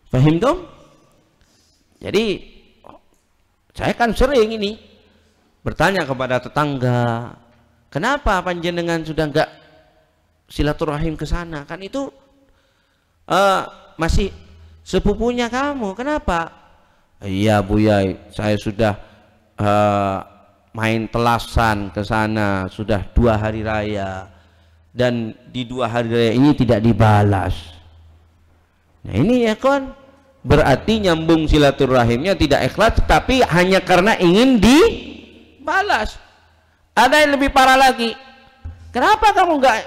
Paham dong? Jadi saya kan sering ini bertanya kepada tetangga, kenapa panjenengan sudah enggak silaturahim ke sana? Kan itu masih sepupunya kamu. Kenapa? Iya Buya, saya sudah main telasan ke sana sudah 2 hari raya, dan di 2 hari raya ini tidak dibalas. Nah ini ya kan, berarti nyambung silaturahimnya tidak ikhlas, tapi hanya karena ingin dibalas. Ada yang lebih parah lagi, kenapa kamu nggak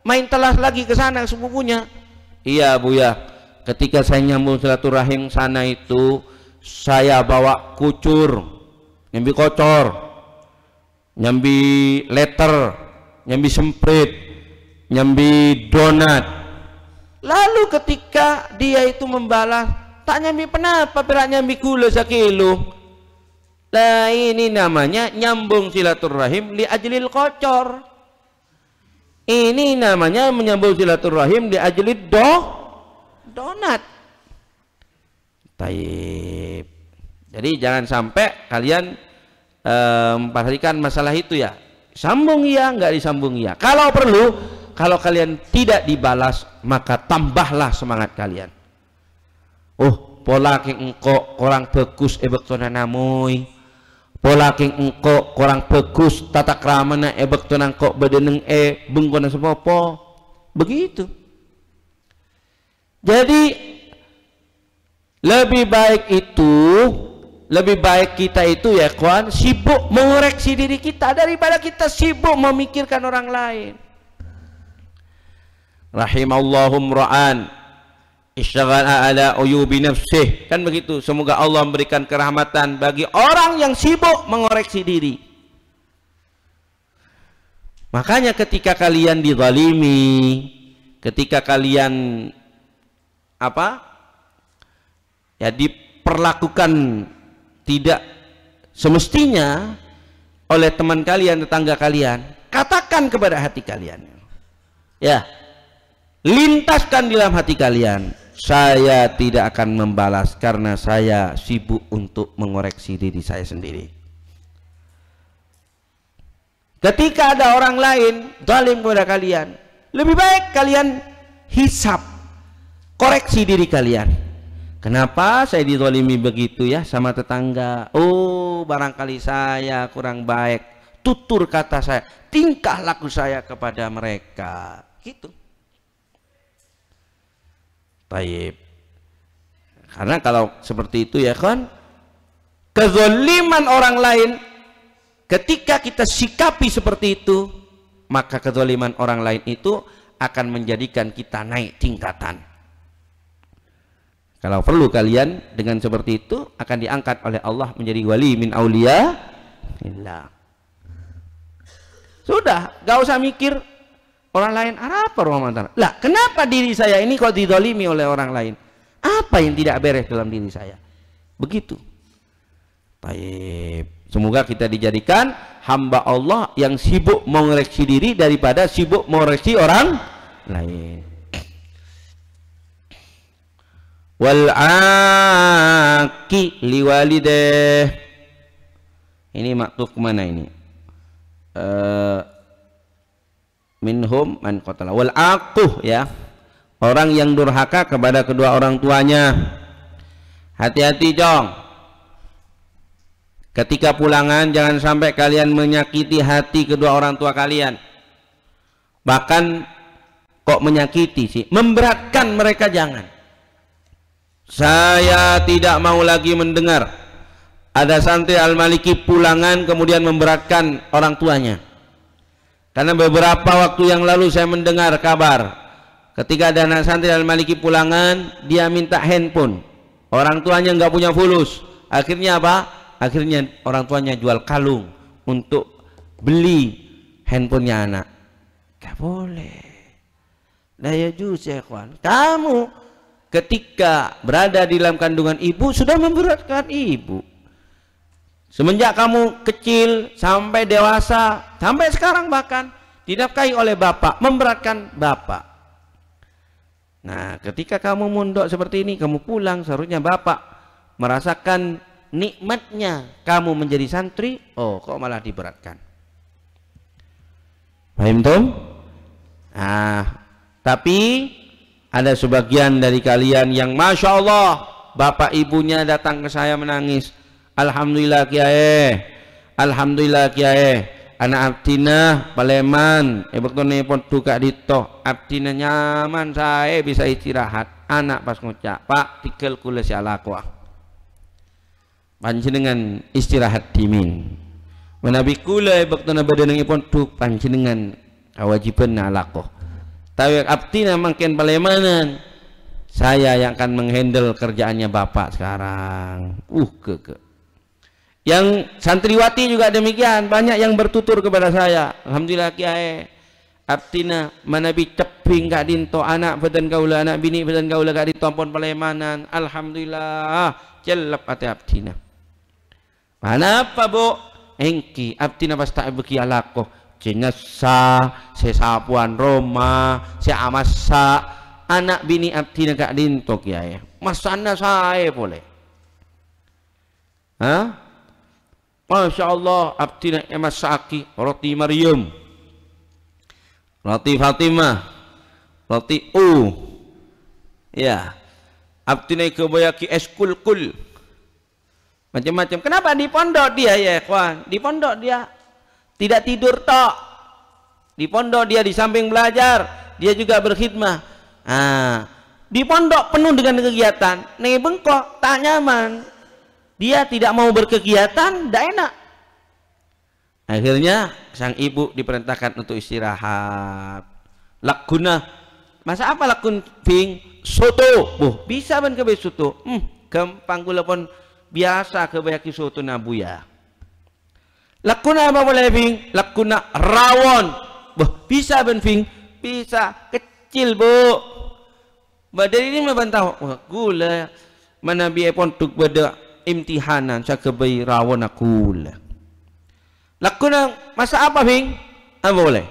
main telas lagi ke sana sepupunya? Iya Buya, ketika saya nyambung silaturahim sana itu saya bawa kucur, nyambi kocor, nyambi letter, nyambi semprit, nyambi donat. Lalu ketika dia itu membalas, tak nyambi penapa, berak nyambi gula sekilo. Nah ini namanya nyambung silaturahim li ajlil kocor. Ini namanya menyambung silaturahim di ajlid donat. Taib. Jadi jangan sampai kalian memperhatikan masalah itu ya. Sambung iya, nggak disambung iya. Kalau perlu, kalau kalian tidak dibalas, maka tambahlah semangat kalian. Oh, pola king engko kurang bagus bektona namoy. Pola king engko kurang bagus tata kramana bektona kok bedeneng bengkona sepopo. Begitu. Jadi lebih baik kita itu ya kawan, sibuk mengoreksi diri kita daripada kita sibuk memikirkan orang lain. Rahimallahum ra'an istighala ala uyubi nafsih, kan begitu. Semoga Allah memberikan kerahmatan bagi orang yang sibuk mengoreksi diri. Makanya ketika kalian dizalimi, ketika kalian diperlakukan tidak semestinya oleh teman kalian, tetangga kalian, katakan kepada hati kalian, ya, lintaskan di dalam hati kalian, saya tidak akan membalas karena saya sibuk untuk mengoreksi diri saya sendiri. Ketika ada orang lain zalim kepada kalian, lebih baik kalian hisab, koreksi diri kalian. Kenapa saya dizalimi begitu ya sama tetangga? Oh, barangkali saya kurang baik, tutur kata saya, tingkah laku saya kepada mereka, gitu. Taib. Karena kalau seperti itu ya kan, kezaliman orang lain ketika kita sikapi seperti itu, maka kezaliman orang lain itu akan menjadikan kita naik tingkatan. Kalau perlu kalian dengan seperti itu akan diangkat oleh Allah menjadi wali min auliya illah. Sudah, gak usah mikir orang lain apa Ramadan. Lah, kenapa diri saya ini kok dizalimi oleh orang lain? Apa yang tidak beres dalam diri saya? Begitu. Baik. Semoga kita dijadikan hamba Allah yang sibuk mengoreksi diri daripada sibuk mengoreksi orang lain. Wal aki liwalideh. Ini maktub kemana ini? Minhum man qatala. Wal aquh, ya, orang yang durhaka kepada kedua orang tuanya. Hati-hati jong, ketika pulangan jangan sampai kalian menyakiti hati kedua orang tua kalian. Bahkan kok menyakiti sih, memberatkan mereka jangan. Saya tidak mau lagi mendengar ada santri Al-Maliki pulangan kemudian memberatkan orang tuanya. Karena beberapa waktu yang lalu saya mendengar kabar ketika ada anak santri Al-Maliki pulangan, dia minta handphone, orang tuanya nggak punya fulus. Akhirnya apa? Akhirnya orang tuanya jual kalung untuk beli handphonenya anak. Gak boleh. Daya juz ya kawan. Kamu ketika berada di dalam kandungan ibu sudah memberatkan ibu. Semenjak kamu kecil sampai dewasa, sampai sekarang bahkan dinafkahi oleh bapak, memberatkan bapak. Nah, ketika kamu mondok seperti ini, kamu pulang, seharusnya bapak merasakan nikmatnya kamu menjadi santri. Oh, kok malah diberatkan? Paham Tom? Nah, tapi ada sebagian dari kalian yang Masya Allah, bapak ibunya datang ke saya menangis. Alhamdulillah kiai, alhamdulillah kiai, anak abdina Paleman, bektone pun duka dito, abdina nyaman, saya bisa istirahat. Anak pas ngucap, Pak tikel kula sialaku, panjenengan istirahat dimin. Menabi kula bektone badan pun duk panjenengan kewajiban alaku. Tapi abdina makin Palemanan, saya yang akan menghandle kerjaannya bapak sekarang. Yang santriwati juga demikian, banyak yang bertutur kepada saya. Alhamdulillah kiai, abdina manabi ceping kak dinto, anak badan kaula, anak bini badan kaula kak dinto ampun Palemanan. Alhamdulillah, jelap ate abdina. Mana apa bu? Engki abdina pas tak beki alako, jenasa, sesapuan Roma, se amasa, anak bini abdina kak dinto kiai. Masana saya boleh. Hah? Masya Allah, abdina emas saki, roti Maryam, roti Fatimah, roti ya, abdina kebayaki eskulkul, macam-macam. Kenapa di pondok dia ya kawan? Di pondok dia tidak tidur tok, di pondok dia di samping belajar, dia juga berkhidmah. Di pondok penuh dengan kegiatan, nih bengkok, tak nyaman. Dia tidak mau berkegiatan, tidak enak. Akhirnya sang ibu diperintahkan untuk istirahat. Lakuna, masa apa lakun ping? Soto, bisa ban kebe soto. Gampang gula pun biasa kebayaki soto nabuya. Lakuna apa boleh ping? Lakuna rawon, bisa ban ping? Bisa, kecil bu. Dari ini membantah, gula mana biaya pun tuk beda imtihanan saya kebai rawon aku lah. Lakuna masa apa ping? Apa boleh?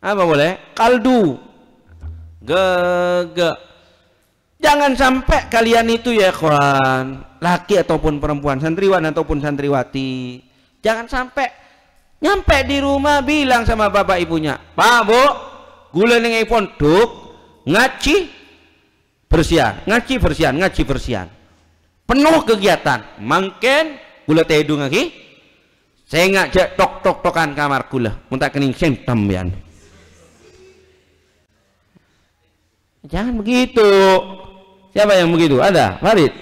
Apa boleh? Kaldu. Jangan sampai kalian itu ya kawan, laki ataupun perempuan, santriwan ataupun santriwati, jangan sampai nyampe di rumah bilang sama bapak ibunya, Pak Bu, gula ning pondok ngaji bersihan, ngaji bersihan, penuh kegiatan. Mungkin gula tedung lagi, saya ngajak tok-tok-tokan kamar gula, minta kening sentem ya. Jangan begitu. Siapa yang begitu? Ada, Farid.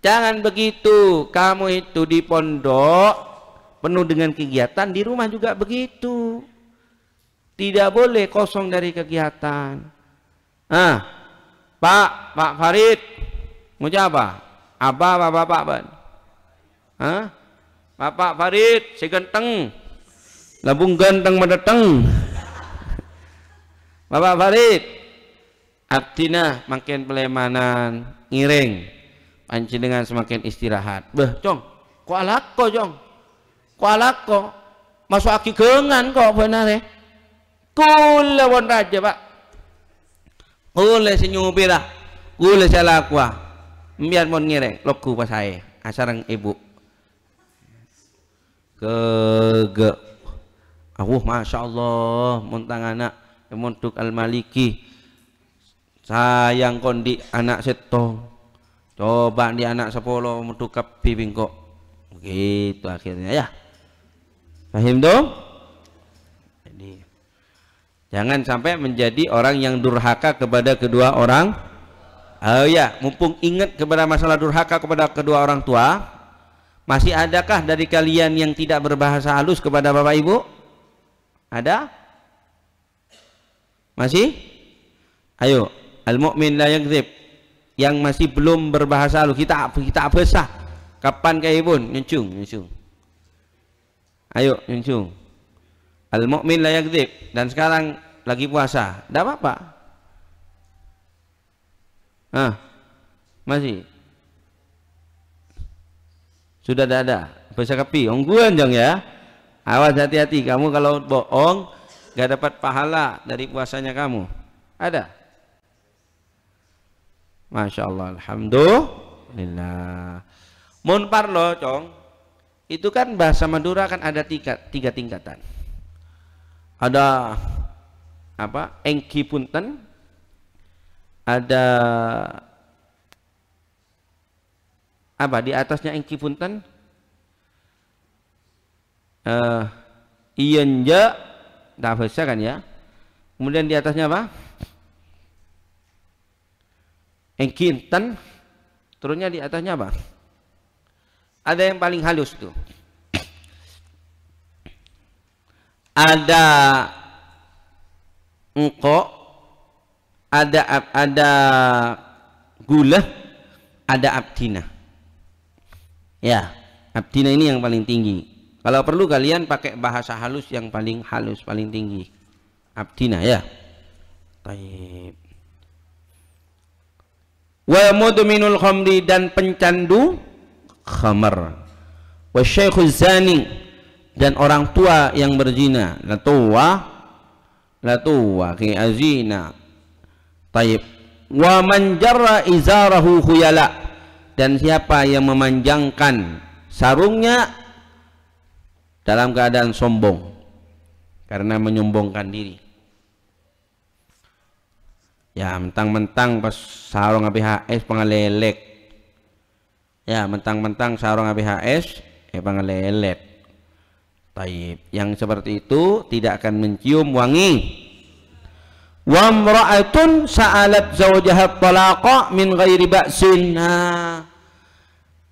Jangan begitu. Kamu itu di pondok penuh dengan kegiatan, di rumah juga begitu. Tidak boleh kosong dari kegiatan. Pak Farid, mau apa? Bapak ban? Bapak Farid, si ganteng, labung ganteng mendatang. Bapak Farid, Abdina makin pelemanan, ngiring. Panjenengan semakin istirahat. Beh, Cong, kok alako, Cong? Kok alako? Masuk aki gengan kok benar ya? Kule won raja, Pak. Kule senyupi lah. Kule salah kuah. Biar mon ngiring, loku pas saya. Asarang ibu. Ke Masya Allah, montang anak montuk al-maliki. Sayang kondi anak seto. Coba di anak 10 untuk kapi bingkok. Begitu akhirnya ya. Paham dong? Jadi jangan sampai menjadi orang yang durhaka kepada kedua orang. Oh ya, mumpung ingat kepada masalah durhaka kepada kedua orang tua, masih adakah dari kalian yang tidak berbahasa halus kepada bapak ibu? Ada? Masih? Ayo, al-mu'min la yakdzib. Yang masih belum berbahasa halus, kita besah. Kapan kayak ibu? Nyuncung. Ayo nyuncung. Al-mu'min la yakdzib. Dan sekarang lagi puasa. Tidak apa-apa. Masih. Sudah ada. Bahasa kapi. Ongguan jong ya. Awas hati-hati. Kamu kalau bohong gak dapat pahala dari puasanya kamu. Ada. Masya Allah, alhamdulillah. Mun parlo, Cong, itu kan bahasa Madura kan ada tiga tingkatan. Ada apa? Engki punten, ada apa di atasnya engki punten? Iyenja, dah bahasa kan ya. Kemudian di atasnya apa? Engkinten, turunnya di atasnya apa? Ada yang paling halus tuh. Ada engko, ada gula, ada abdina. Ya, abdina ini yang paling tinggi. Kalau perlu kalian pakai bahasa halus yang paling halus, paling tinggi. Abdina ya. Baik. Wa mudminul khamri, dan pencandu khamar. Wa syaikhuz zani, dan orang tua yang berzina. La tuwa ki azina. Taib. Wa man jarra izarahu khuyala, dan siapa yang memanjangkan sarungnya dalam keadaan sombong karena menyombongkan diri. Ya, mentang-mentang pas sarung ABHS pengalelek. Ya, mentang-mentang sarung ABHS pengalelet. Taib. Yang seperti itu tidak akan mencium wangi. Wa imra'atun sa'alat zawjaha talaqa min ghairi ba'sin.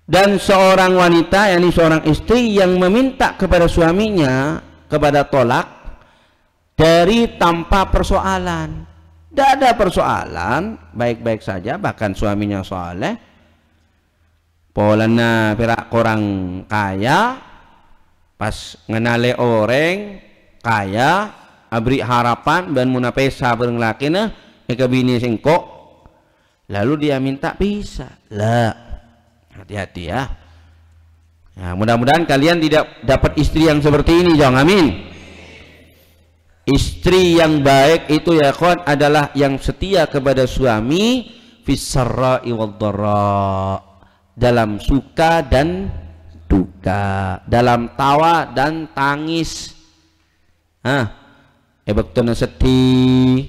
Dan seorang wanita, yakni seorang istri yang meminta kepada suaminya kepada tolak dari tanpa persoalan. Tidak ada persoalan, baik-baik saja, bahkan suaminya soleh, polana perak korang kaya, pas ngenale orang kaya, abri harapan dan munapesa bareng lakina, eka bini singkok, lalu dia minta bisa, lah, hati-hati ya. Ya, mudah-mudahan kalian tidak dapat istri yang seperti ini, jangan amin. Istri yang baik itu ya kawan adalah yang setia kepada suami fisarra'i wad-dharra, dalam suka dan duka, dalam tawa dan tangis. Bektona sedih,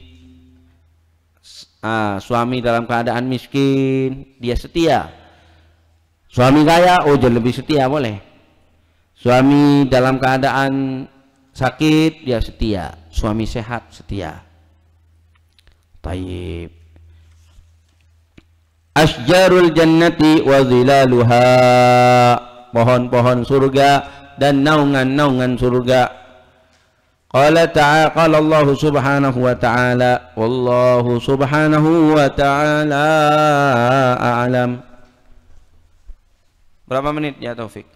suami dalam keadaan miskin dia setia. Suami kaya, oh jadi lebih setia boleh. Suami dalam keadaan sakit dia setia, suami sehat setia. Taib. Asjarul jannati wa zilaluha, pohon-pohon surga dan naungan-naungan surga. Qala ta'ala, qala Allah subhanahu wa ta'ala, wallahu subhanahu wa ta'ala a'lam. Berapa menit ya Taufik?